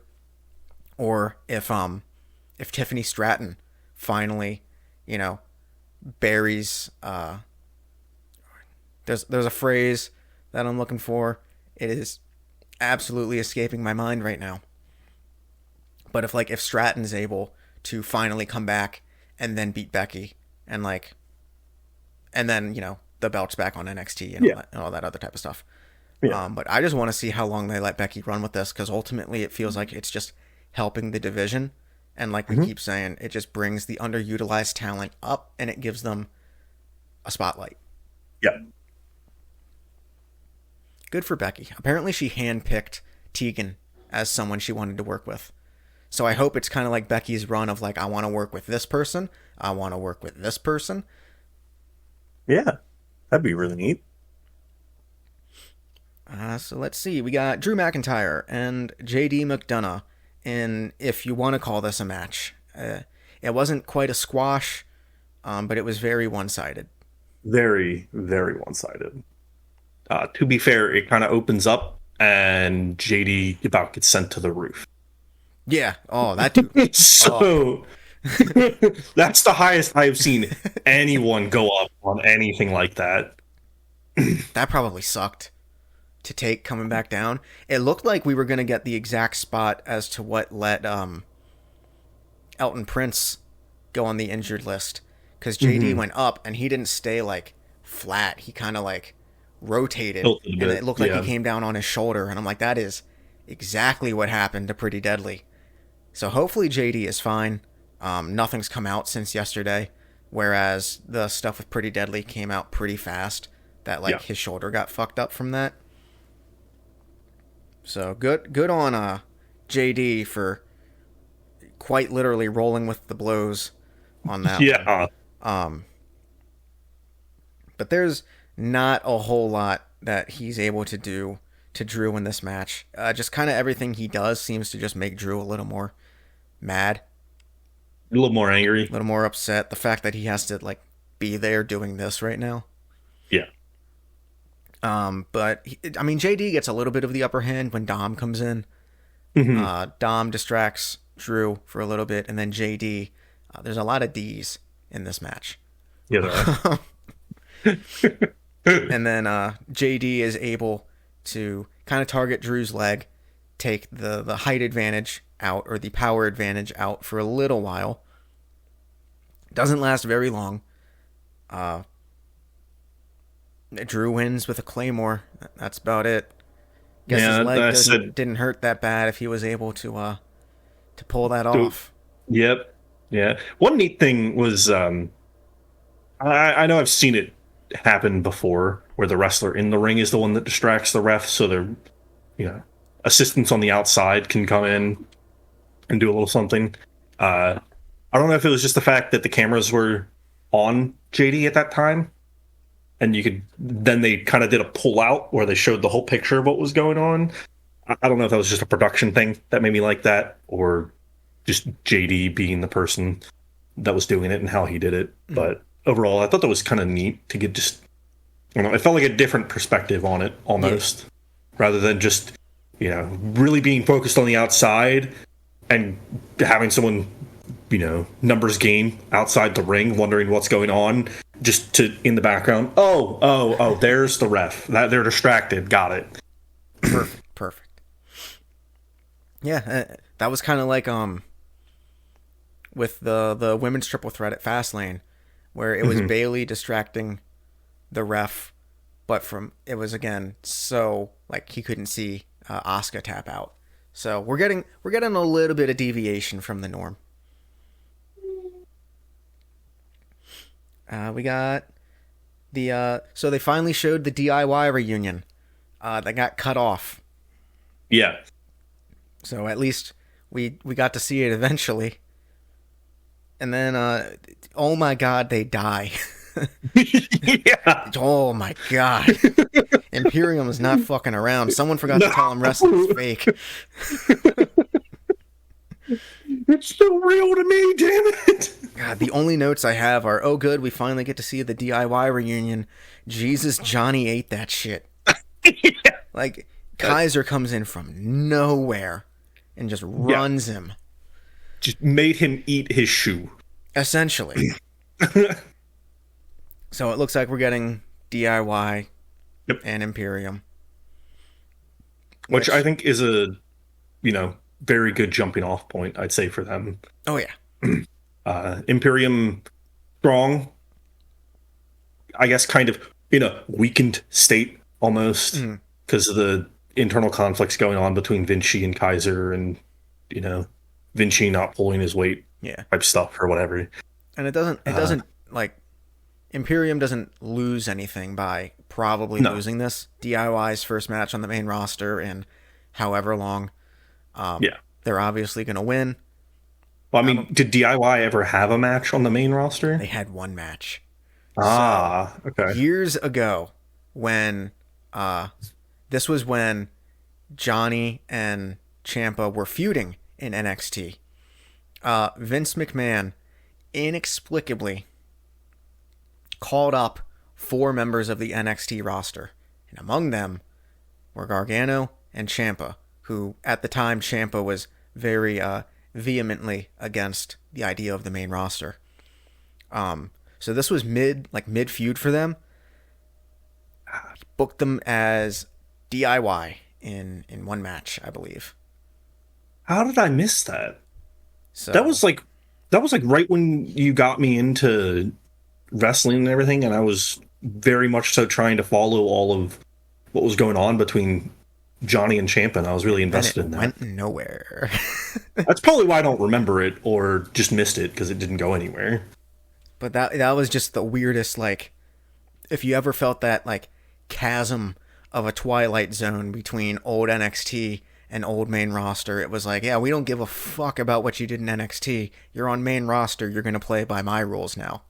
Or if Tiffany Stratton finally, buries there's a phrase that I'm looking for. It is absolutely escaping my mind right now. But if Stratton's able to finally come back and then beat Becky and then the belt's back on NXT and all that other type of stuff. Yeah. But I just want to see how long they let Becky run with this, because ultimately it feels like it's just helping the division, and like we keep saying, it just brings the underutilized talent up and it gives them a spotlight. Yeah. Good for Becky. Apparently she handpicked Tegan as someone she wanted to work with. So I hope it's kind of like Becky's run of I want to work with this person, I want to work with this person. Yeah, that'd be really neat. So let's see. We got Drew McIntyre and JD McDonough in, if you want to call this a match. It wasn't quite a squash, but it was very one-sided. Very, very one-sided. To be fair, it kind of opens up and JD about gets sent to the roof. Yeah. Oh, that dude. So that's the highest I've seen anyone go up on anything like that. That probably sucked to take coming back down. It looked like we were going to get the exact spot as to what let Elton Prince go on the injured list, because JD went up and he didn't stay flat. He kind of rotated, and it looked like he came down on his shoulder, and I'm like, that is exactly what happened to Pretty Deadly. So hopefully JD is fine. Nothing's come out since yesterday, whereas the stuff with Pretty Deadly came out pretty fast, that his shoulder got fucked up from that. So good on JD for quite literally rolling with the blows on that one. But there's not a whole lot that he's able to do to Drew in this match. Just kind of everything he does seems to just make Drew a little more mad. A little more angry. A little more upset. The fact that he has to be there doing this right now. Yeah. But JD gets a little bit of the upper hand when Dom comes in. Dom distracts Drew for a little bit, and then JD. There's a lot of D's in this match. Yeah, there are. And then JD is able to kind of target Drew's leg, take the height advantage out, or the power advantage out for a little while. Doesn't last very long. Drew wins with a Claymore. That's about it. Guess his leg didn't hurt that bad if he was able to pull that off. Yep. Yeah. One neat thing was, I know I've seen it happen before, where the wrestler in the ring is the one that distracts the ref, so their assistants on the outside can come in and do a little something. I don't know if it was just the fact that the cameras were on JD at that time, and then they kind of did a pull out where they showed the whole picture of what was going on. I don't know if that was just a production thing that made me like that, or just JD being the person that was doing it and how he did it. But overall, I thought that was kind of neat to get it felt like a different perspective on it almost, rather than just, really being focused on the outside and having someone, numbers game outside the ring, wondering what's going on, just to, in the background, oh, there's the ref. They're distracted. Got it. Perfect. Yeah, that was kind of like with the women's triple threat at Fastlane, where it was Bayley distracting the ref, but it was again so he couldn't see Asuka tap out. So we're getting a little bit of deviation from the norm. We got so they finally showed the DIY reunion that got cut off. Yeah. So at least we got to see it eventually. And then oh my god, they die. Yeah. Oh my god. Imperium is not fucking around. Someone forgot to tell him wrestling's fake. It's still real to me, damn it. God, the only notes I have are, oh good, we finally get to see the DIY reunion. Jesus, Johnny ate that shit. Like, Kaiser comes in from nowhere and just runs him. Just made him eat his shoe. Essentially. So it looks like we're getting DIY and Imperium. Which I think is a, very good jumping off point, I'd say, for them. Oh, yeah. Imperium strong, I guess, kind of in a weakened state almost because of the internal conflicts going on between Vinci and Kaiser and, Vinci not pulling his weight type stuff or whatever. And it doesn't like, Imperium doesn't lose anything by probably losing this. DIY's first match on the main roster in however long. They're obviously going to win. Well, I mean, did DIY ever have a match on the main roster? They had one match. Okay. Years ago, when this was when Johnny and Ciampa were feuding in NXT. Vince McMahon inexplicably called up 4 members of the NXT roster, and among them were Gargano and Ciampa, who at the time Ciampa was very vehemently against the idea of the main roster. So this was mid feud for them. He booked them as DIY in one match, I believe. How did I miss that? So that was like right when you got me into wrestling and everything, and I was very much so trying to follow all of what was going on between Johnny and Ciampa, and I was really invested in that. Went nowhere. That's probably why I don't remember it or just missed it, because it didn't go anywhere. But that was just the weirdest, like, if you ever felt that, like, chasm of a twilight zone between old NXT and old main roster, it was like, yeah, we don't give a fuck about what you did in NXT. You're on main roster, you're going to play by my rules now.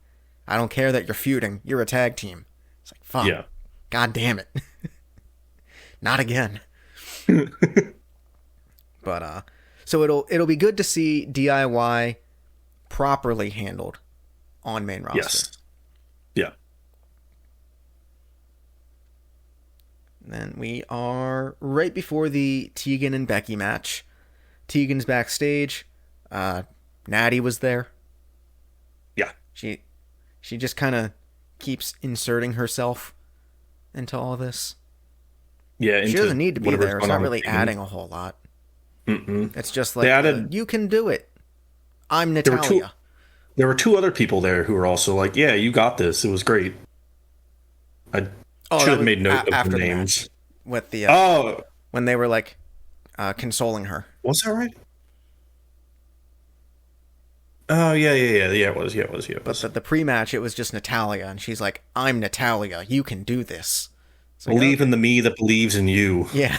I don't care that you're feuding, you're a tag team. It's like, fuck. Yeah. God damn it. Not again. But, so it'll be good to see DIY properly handled on main roster. Yes. Yeah. Then we are right before the Tegan and Becky match. Tegan's backstage. Natty was there. Yeah. She just kind of keeps inserting herself into all of this. Yeah, she doesn't need to be there. It's not really adding a whole lot. It's just like, you can do it. I'm Natalia. There were 2 other people there who were also like, yeah, you got this. It was great. I should have made note of the names. With the when they were like consoling her. Was that right? Oh, yeah, it was. But the pre-match, it was just Natalia, and she's like, I'm Natalia. You can do this. Like, believe in the me that believes in you. Yeah.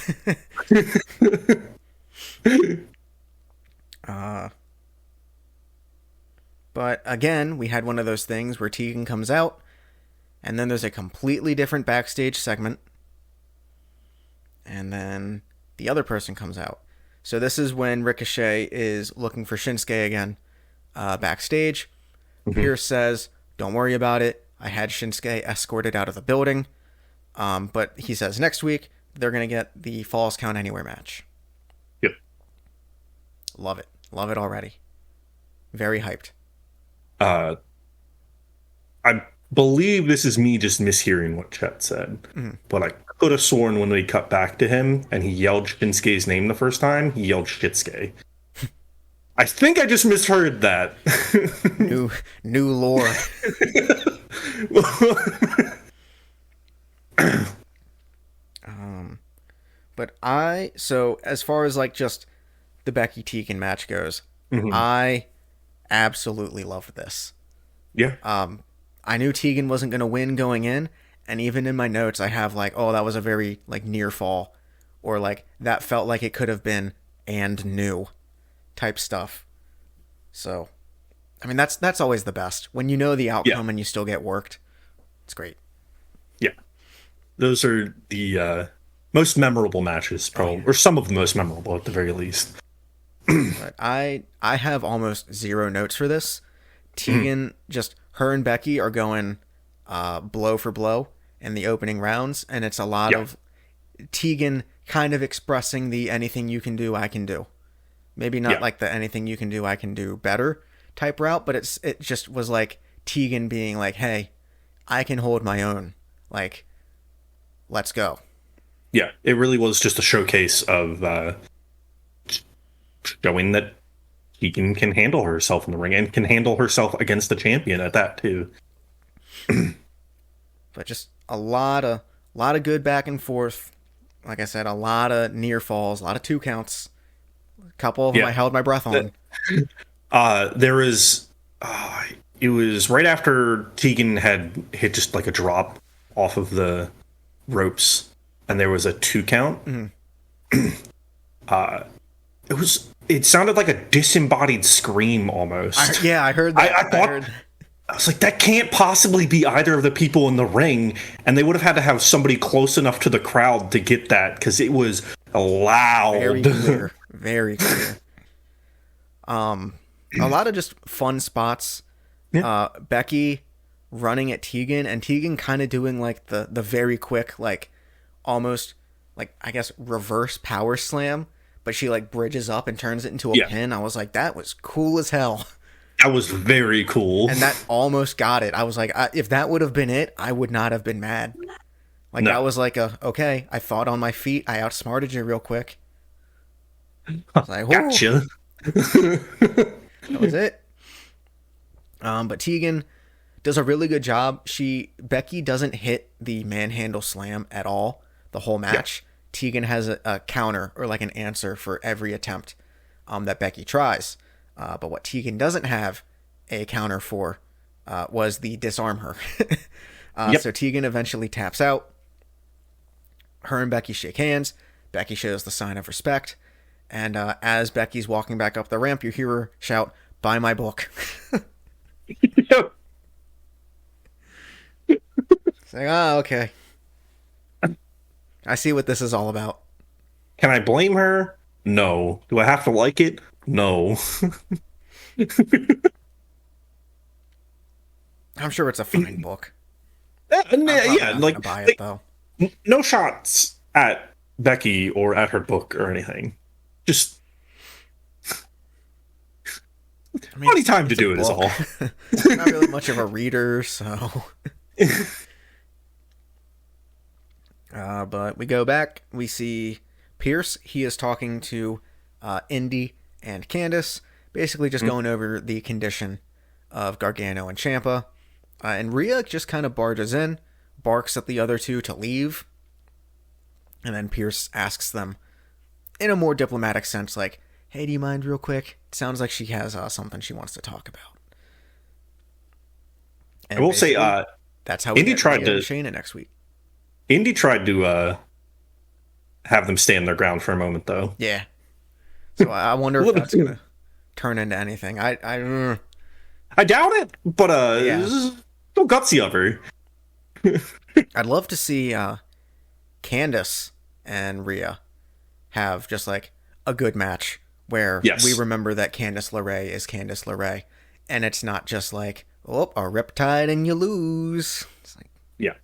But again, we had one of those things where Tegan comes out, and then there's a completely different backstage segment, and then the other person comes out. So this is when Ricochet is looking for Shinsuke again, backstage. Pierce says, don't worry about it. I had Shinsuke escorted out of the building. But he says next week they're going to get the Falls Count Anywhere match. Yep. Love it. Love it already. Very hyped. I believe this is me just mishearing what Chet said, but I could have sworn when we cut back to him and he yelled Shinsuke's name the first time, he yelled Shitsuke. I think I just misheard that. New lore. So as far as like just the Becky Tegan match goes, I absolutely loved this. Yeah. I knew Tegan wasn't going to win going in, and even in my notes I have like, oh, that was a very like near fall, or like that felt like it could have been and new type stuff. So, I mean, that's always the best when you know the outcome and you still get worked. It's great. Yeah. Those are the most memorable matches, probably, or some of the most memorable at the very least. But I have almost zero notes for this. Tegan, just her and Becky are going blow for blow in the opening rounds, and it's a lot of Tegan kind of expressing the anything you can do, I can do. Maybe not like the anything you can do, I can do better type route, but it just was like Tegan being like, hey, I can hold my own. Like, let's go. Yeah, it really was just a showcase of showing that Tegan can handle herself in the ring and can handle herself against the champion at that too. But just a lot of good back and forth. Like I said, a lot of near falls, a lot of 2 counts. A couple of them I held my breath on. There was it was right after Tegan had hit just like a drop off of the ropes, and there was a 2 count. It sounded like a disembodied scream almost. I heard that. I was like, that can't possibly be either of the people in the ring, and they would have had to have somebody close enough to the crowd to get that, because it was loud. Very clear. Very clear. A lot of just fun spots. Yeah. Becky running at Tegan, and Tegan kind of doing like the very quick, like almost like, I guess, reverse power slam, but she like bridges up and turns it into a pin. I was like, that was cool as hell. That was very cool. And that almost got it. I was like, if that would have been it, I would not have been mad. Like, that was like okay, I thought on my feet. I outsmarted you real quick. I was like, gotcha. That was it. But Tegan does a really good job. Becky doesn't hit the manhandle slam at all the whole match. Yeah. Tegan has a counter or like an answer for every attempt that Becky tries. But what Tegan doesn't have a counter for was the disarm her. So Tegan eventually taps out. Her and Becky shake hands. Becky shows the sign of respect. And as Becky's walking back up the ramp, you hear her shout, "Buy my book." It's like, okay. I see what this is all about. Can I blame her? No. Do I have to like it? No. I'm sure it's a fine book. Like, buy it though. No shots at Becky or at her book or anything. Just funny time to do it is all. I'm not really much of a reader, so. But we go back. We see Pierce. He is talking to Indy and Candice, basically just going over the condition of Gargano and Ciampa. And Rhea just kind of barges in, barks at the other two to leave. And then Pierce asks them, in a more diplomatic sense, like, hey, do you mind real quick? It sounds like she has something she wants to talk about. And I will say, that's how we Indy get tried to Shayna next week. Indy tried to have them stand their ground for a moment, though. Yeah. So I wonder if that's gonna turn into anything. I doubt it, but so gutsy of her. I'd love to see Candice and Rhea have just like a good match where we remember that Candice LeRae is Candice LeRae, and it's not just like, oh, a riptide and you lose. It's like, yeah.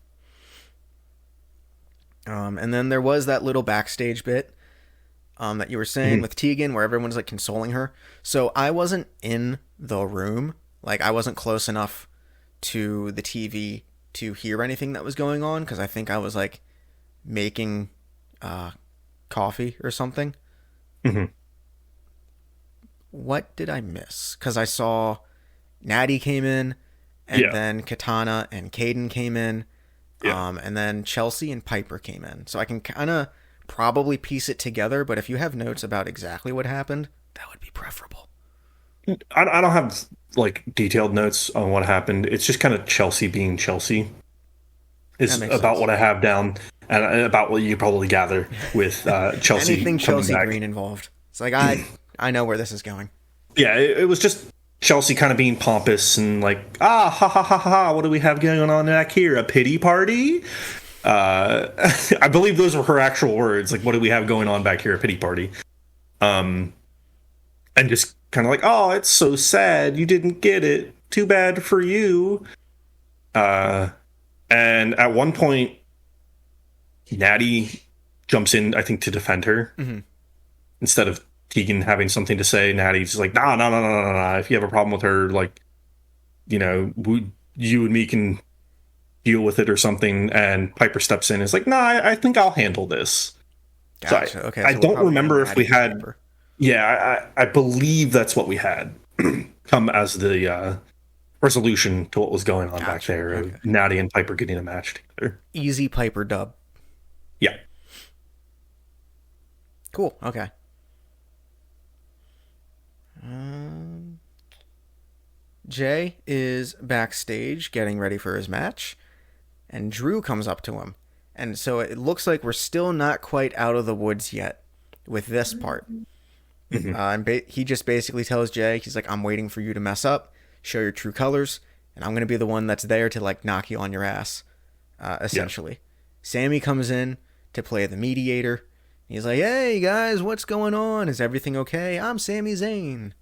And then there was that little backstage bit that you were saying with Tegan where everyone's like consoling her. So I wasn't in the room. Like, I wasn't close enough to the TV to hear anything that was going on, because I think I was like making coffee or something. What did I miss? Because I saw Natty came in, and then Katana and Caden came in, and then Chelsea and Piper came in. So I can kind of probably piece it together, but if you have notes about exactly what happened, that would be preferable. I don't have like detailed notes on what happened. It's just kind of Chelsea being Chelsea. It's about sense. What I have down, and about what you probably gather with Chelsea. Anything Chelsea back. Green involved. It's like, I know where this is going. Yeah, it was just Chelsea kind of being pompous and like, ha ha ha ha, what do we have going on back here? A pity party? I believe those were her actual words. Like, what do we have going on back here? A pity party. and just kind of like, oh, it's so sad you didn't get it. Too bad for you. Uh, and at one point, Natty jumps in, I think, to defend her instead of Tegan having something to say. Natty's like, nah, no, no, no, no, no. If you have a problem with her, like, you and me can deal with it or something. And Piper steps in and is like, nah, I think I'll handle this. Gotcha. So Okay, I so don't remember if we had. Piper. Yeah, I believe that's what we had come as the resolution to what was going on back there. Okay. Natty and Piper getting a match together. Easy Piper dub. Yeah. Cool. Okay. Jay is backstage getting ready for his match, and Drew comes up to him. And so it looks like we're still not quite out of the woods yet with this part. And he just basically tells Jay, he's like, I'm waiting for you to mess up, show your true colors, and I'm going to be the one that's there to like knock you on your ass, essentially. Yeah. Sammy comes in to play the mediator. He's like, hey guys, what's going on? Is everything okay? I'm Sami Zayn.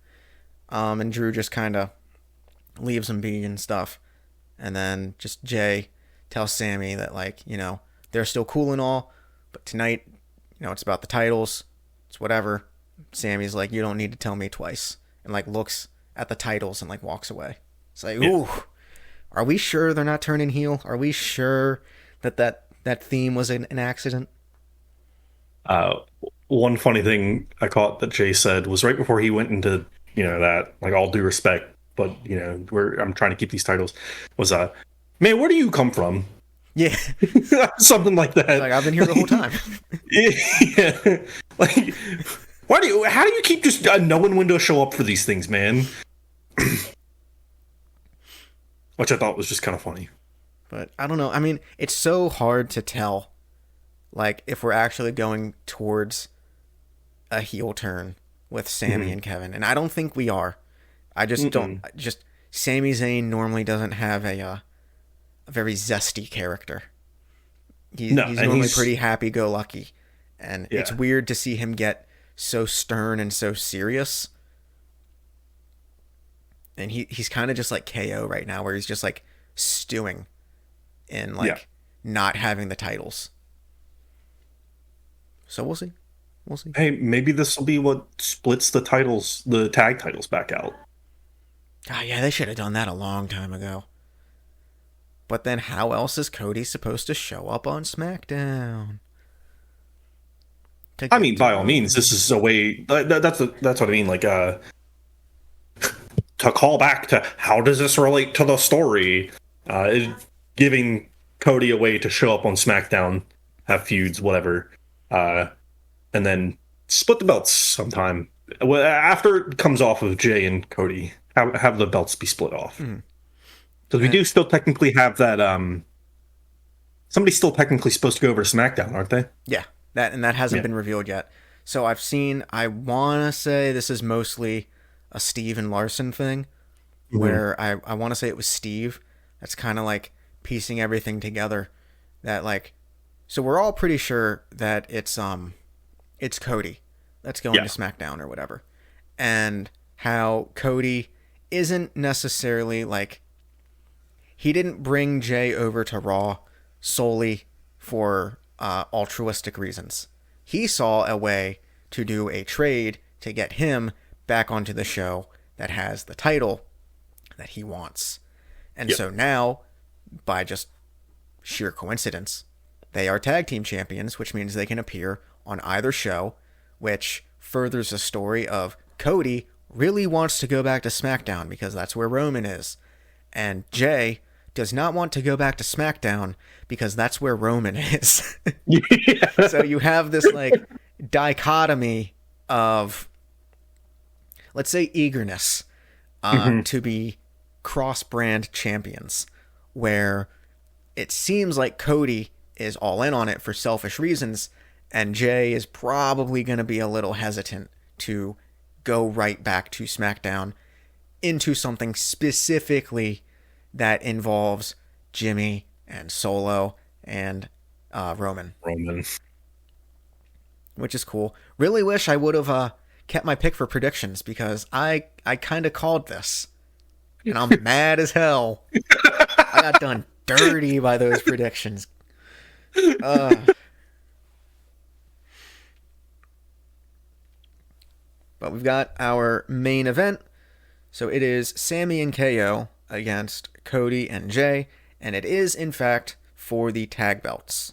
And Drew just kind of leaves him be and stuff. And then just Jay tells Sammy that, like, they're still cool and all, but tonight, it's about the titles. It's whatever. Sammy's like, you don't need to tell me twice. And like looks at the titles and like walks away. It's like, ooh, are we sure they're not turning heel? Are we sure that theme was an accident? One funny thing I caught that Jay said was right before he went into, that, like, all due respect, but, I'm trying to keep these titles, was, man, where do you come from? Yeah. Something like that. Like, I've been here the whole time. Yeah. Like, how do you keep just knowing when to show up for these things, man? Which I thought was just kind of funny. But I don't know. I mean, it's so hard to tell, like, if we're actually going towards a heel turn with Sammy and Kevin. And I don't think we are. I just don't. Just Sami Zayn normally doesn't have a very zesty character. He's normally pretty happy-go-lucky. And it's weird to see him get so stern and so serious. And he's kind of just like KO right now, where he's just like stewing in like not having the titles. So we'll see. We'll see. Hey, maybe this will be what splits the tag titles back out. Ah, yeah, they should have done that a long time ago. But then how else is Cody supposed to show up on SmackDown? I mean, by all means, this is a way. That's what I mean. Like, to call back to how does this relate to the story? Giving Cody a way to show up on SmackDown, have feuds, whatever, and then split the belts sometime. After it comes off of Jay and Cody, have the belts be split off. Because we do still technically have that. Somebody's still technically supposed to go over to SmackDown, aren't they? Yeah. That hasn't been revealed yet. So I've seen, I want to say this is mostly a Steve and Larson thing, where I want to say it was Steve that's kind of like piecing everything together. That like, so we're all pretty sure that it's Cody that's going to SmackDown or whatever. And how Cody isn't necessarily like, he didn't bring Jay over to Raw solely for altruistic reasons. He saw a way to do a trade to get him back onto the show that has the title that he wants. And so now, by just sheer coincidence, they are tag team champions, which means they can appear on either show, which furthers the story of Cody really wants to go back to SmackDown because that's where Roman is. And Jay does not want to go back to SmackDown because that's where Roman is. So you have this like dichotomy of, let's say, eagerness to be cross-brand champions, where it seems like Cody is all in on it for selfish reasons, and Jay is probably going to be a little hesitant to go right back to SmackDown into something specifically that involves Jimmy and Solo and Roman. Roman. Which is cool. Really wish I would have kept my pick for predictions because I kind of called this, and I'm mad as hell. I got done dirty by those predictions. But we've got our main event. So it is Sammy and KO against Cody and Jay, and it is, in fact, for the tag belts.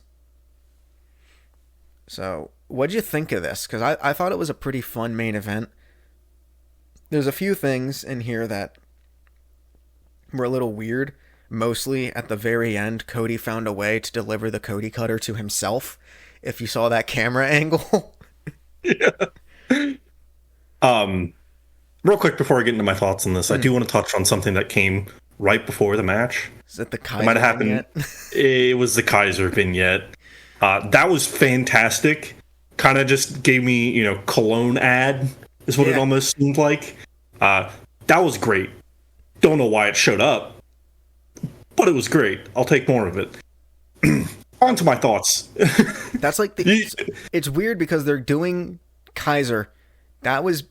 So, what'd you think of this? Because I thought it was a pretty fun main event. There's a few things in here that were a little weird. Mostly at the very end, Cody found a way to deliver the Cody cutter to himself. If you saw that camera angle. Yeah. Real quick before I get into my thoughts on this, I do want to touch on something that came right before the match. Is it the Kaiser? It might have happened. It was the Kaiser vignette. That was fantastic. Kind of just gave me, Cologne ad is what it almost seemed like. That was great. Don't know why it showed up, but it was great. I'll take more of it. On to my thoughts. That's like it's weird because they're doing Kaiser. That was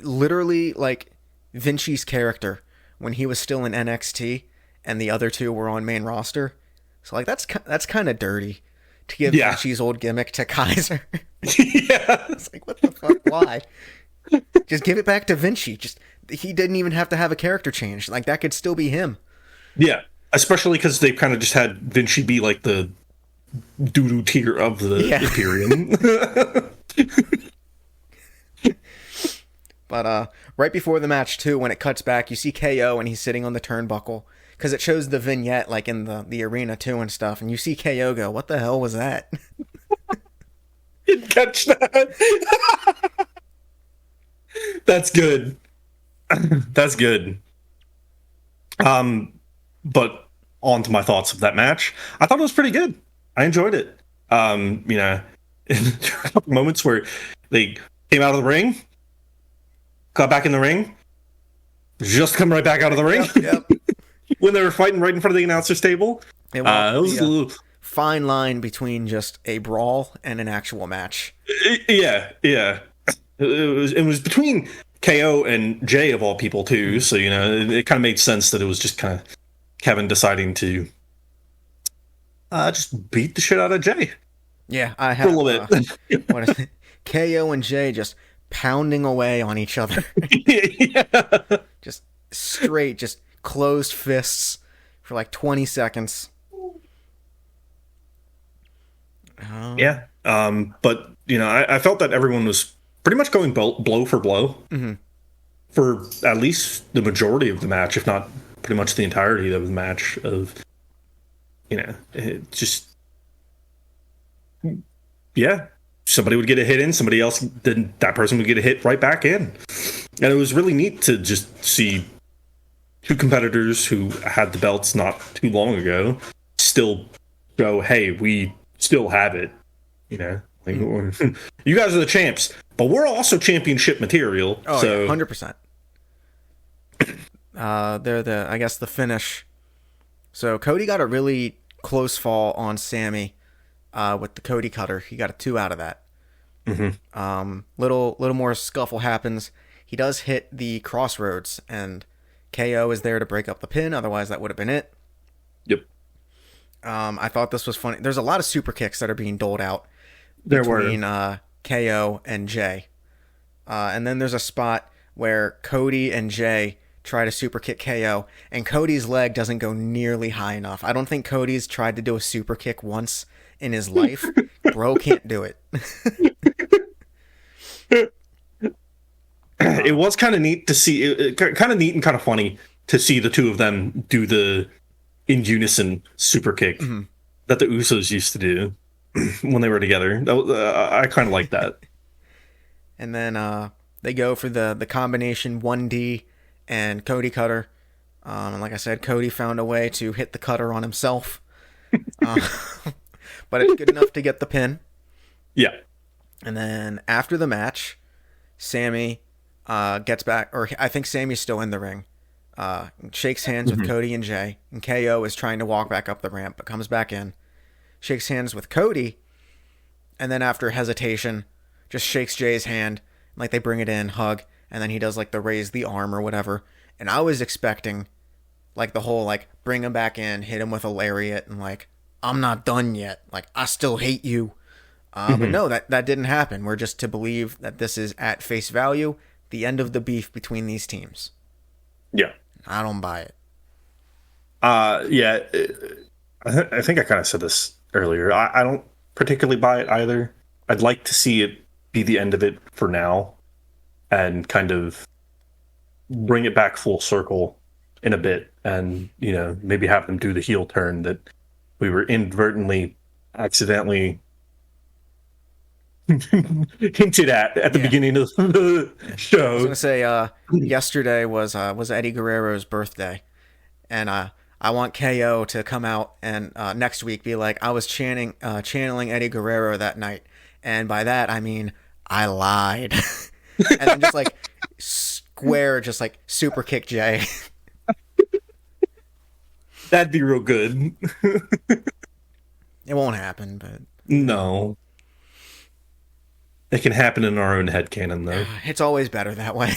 literally like Vinci's character when he was still in NXT and the other two were on main roster. So like that's kind of dirty to give Vinci's old gimmick to Kaiser. Yeah. It's like, what the fuck? Why? Just give it back to Vinci. He didn't even have to have a character change. Like that could still be him. Yeah. Especially because they kind of just had Vinci be like the doo-doo tier of the Imperium. But right before the match, too, when it cuts back, you see KO and he's sitting on the turnbuckle. Because it shows the vignette like in the arena, too, and stuff. And you see KO go, what the hell was that? Didn't catch that. That's good. That's good. But on to my thoughts of that match. I thought it was pretty good. I enjoyed it. There were a couple moments where they came out of the ring, got back in the ring, just come right back out of the ring. Yep. When they were fighting right in front of the announcer's table. It was a little fine line between just a brawl and an actual match. Yeah. It was between KO and Jay of all people too, so it kind of made sense that it was just kind of Kevin deciding to just beat the shit out of Jay. Yeah, I have for a little bit. What is it? KO and Jay just pounding away on each other. Yeah. Just straight, just closed fists for like 20 seconds. Yeah. But I felt that everyone was pretty much going blow for blow for at least the majority of the match, if not pretty much the entirety of the match. Somebody would get a hit in, somebody else, then that person would get a hit right back in. And it was really neat to just see two competitors who had the belts not too long ago still go, hey, we still have it. You guys are the champs, but we're also championship material. Oh, so 100%. They're I guess the finish. So Cody got a really close fall on Sammy with the Cody cutter. He got a 2 out of that. Little more scuffle happens. He does hit the crossroads, and KO is there to break up the pin. Otherwise, that would have been it. Yep. I thought this was funny. There's a lot of super kicks that are being doled out between KO and Jay. And then there's a spot where Cody and Jay try to super kick KO, and Cody's leg doesn't go nearly high enough. I don't think Cody's tried to do a super kick once in his life. Bro can't do it. It was kind of neat to see, kind of neat and kind of funny to see the two of them do the in unison super kick that the Usos used to do when they were together. I kind of like that. And then they go for the combination 1D and Cody cutter. And like I said, Cody found a way to hit the cutter on himself. But it's good enough to get the pin. Yeah. And then after the match, Sammy gets back, or I think Sammy's still in the ring. Shakes hands with Cody and Jay. And KO is trying to walk back up the ramp, but comes back in. Shakes hands with Cody. And then after hesitation, just shakes Jay's hand Like they bring it in, hug, and then he does like the raise the arm or whatever. And I was expecting like the whole like bring him back in, hit him with a lariat, and like I'm not done yet. Like I still hate you. But Hmm. no, that didn't happen. We're just to believe that this is at face value the end of the beef between these teams. Yeah. I don't buy it. Yeah. I think I kind of said this earlier. I don't particularly buy it either. I'd like to see it be the end of it for now and kind of bring it back full circle in a bit and, maybe have them do the heel turn that we were inadvertently, accidentally hinted at the Yeah. beginning of the I was show. gonna say, yesterday was Eddie Guerrero's birthday, and I want KO to come out and next week be like, I was channeling Eddie Guerrero that night, and by that I mean I lied, and then just like square, just like super kick Jay. That'd be real good. It won't happen, but No. It can happen in our own headcanon, though. it's always better that way.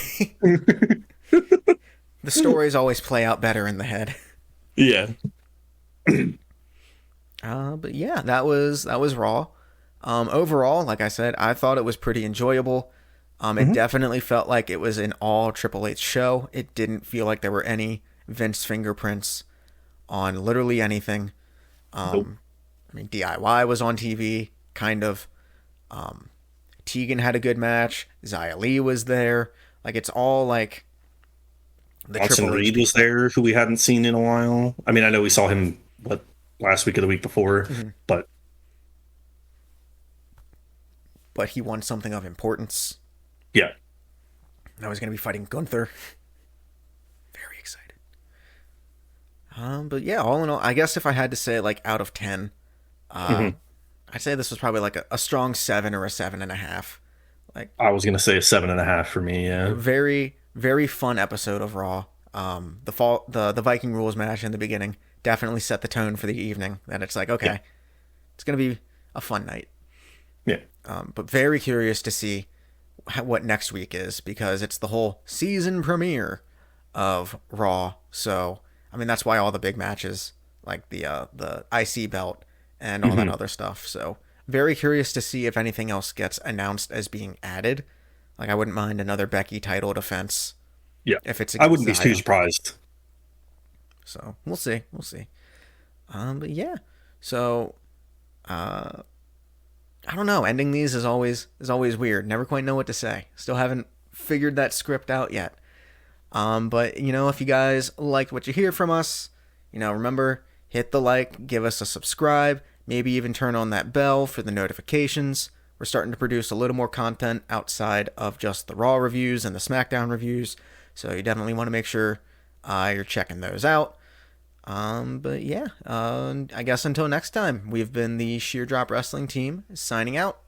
The stories always play out better in the head. Yeah. But yeah, that was Raw. Overall, like I said, I thought it was pretty enjoyable. It definitely felt like it was an all Triple H show. It didn't feel like there were any Vince fingerprints on literally anything. Nope. I mean, DIY was on TV, kind of. Tegan had a good match. Xia Li was there. Like, it's all like the Watson Triple H Reed was people. there, who we hadn't seen in a while. I mean, I know we saw him, last week or the week before, Mhm. but But he won something of importance. yeah. Now he's going to be fighting Gunther. Very excited. But yeah, all in all, I guess if I had to say like out of 10, uh, Mhm. I'd say this was probably like a strong 7 or a 7.5. Like, I was going to say a 7.5 for me, yeah. very, very fun episode of Raw. The Viking rules match in the beginning definitely set the tone for the evening. That it's like, Yeah. okay, it's going to be a fun night. Yeah. But very curious to see what next week is because it's the whole season premiere of Raw. So I mean that's why all the big matches like the IC belt and all that Mhm. other stuff. So very curious to see if anything else gets announced as being added. Like I wouldn't mind another Becky title defense Yeah. if it's I against wouldn't be too Xia. surprised. So we'll see, we'll see. But yeah, so I don't know. Ending these is always weird. Never quite know what to say. Still haven't figured that script out yet. But if you guys liked what you hear from us, remember hit the like, give us a subscribe, maybe even turn on that bell for the notifications. We're starting to produce a little more content outside of just the Raw reviews and the SmackDown reviews, so you definitely want to make sure you're checking those out. But yeah, I guess until next time, we've been the Sheer Drop Wrestling team signing out.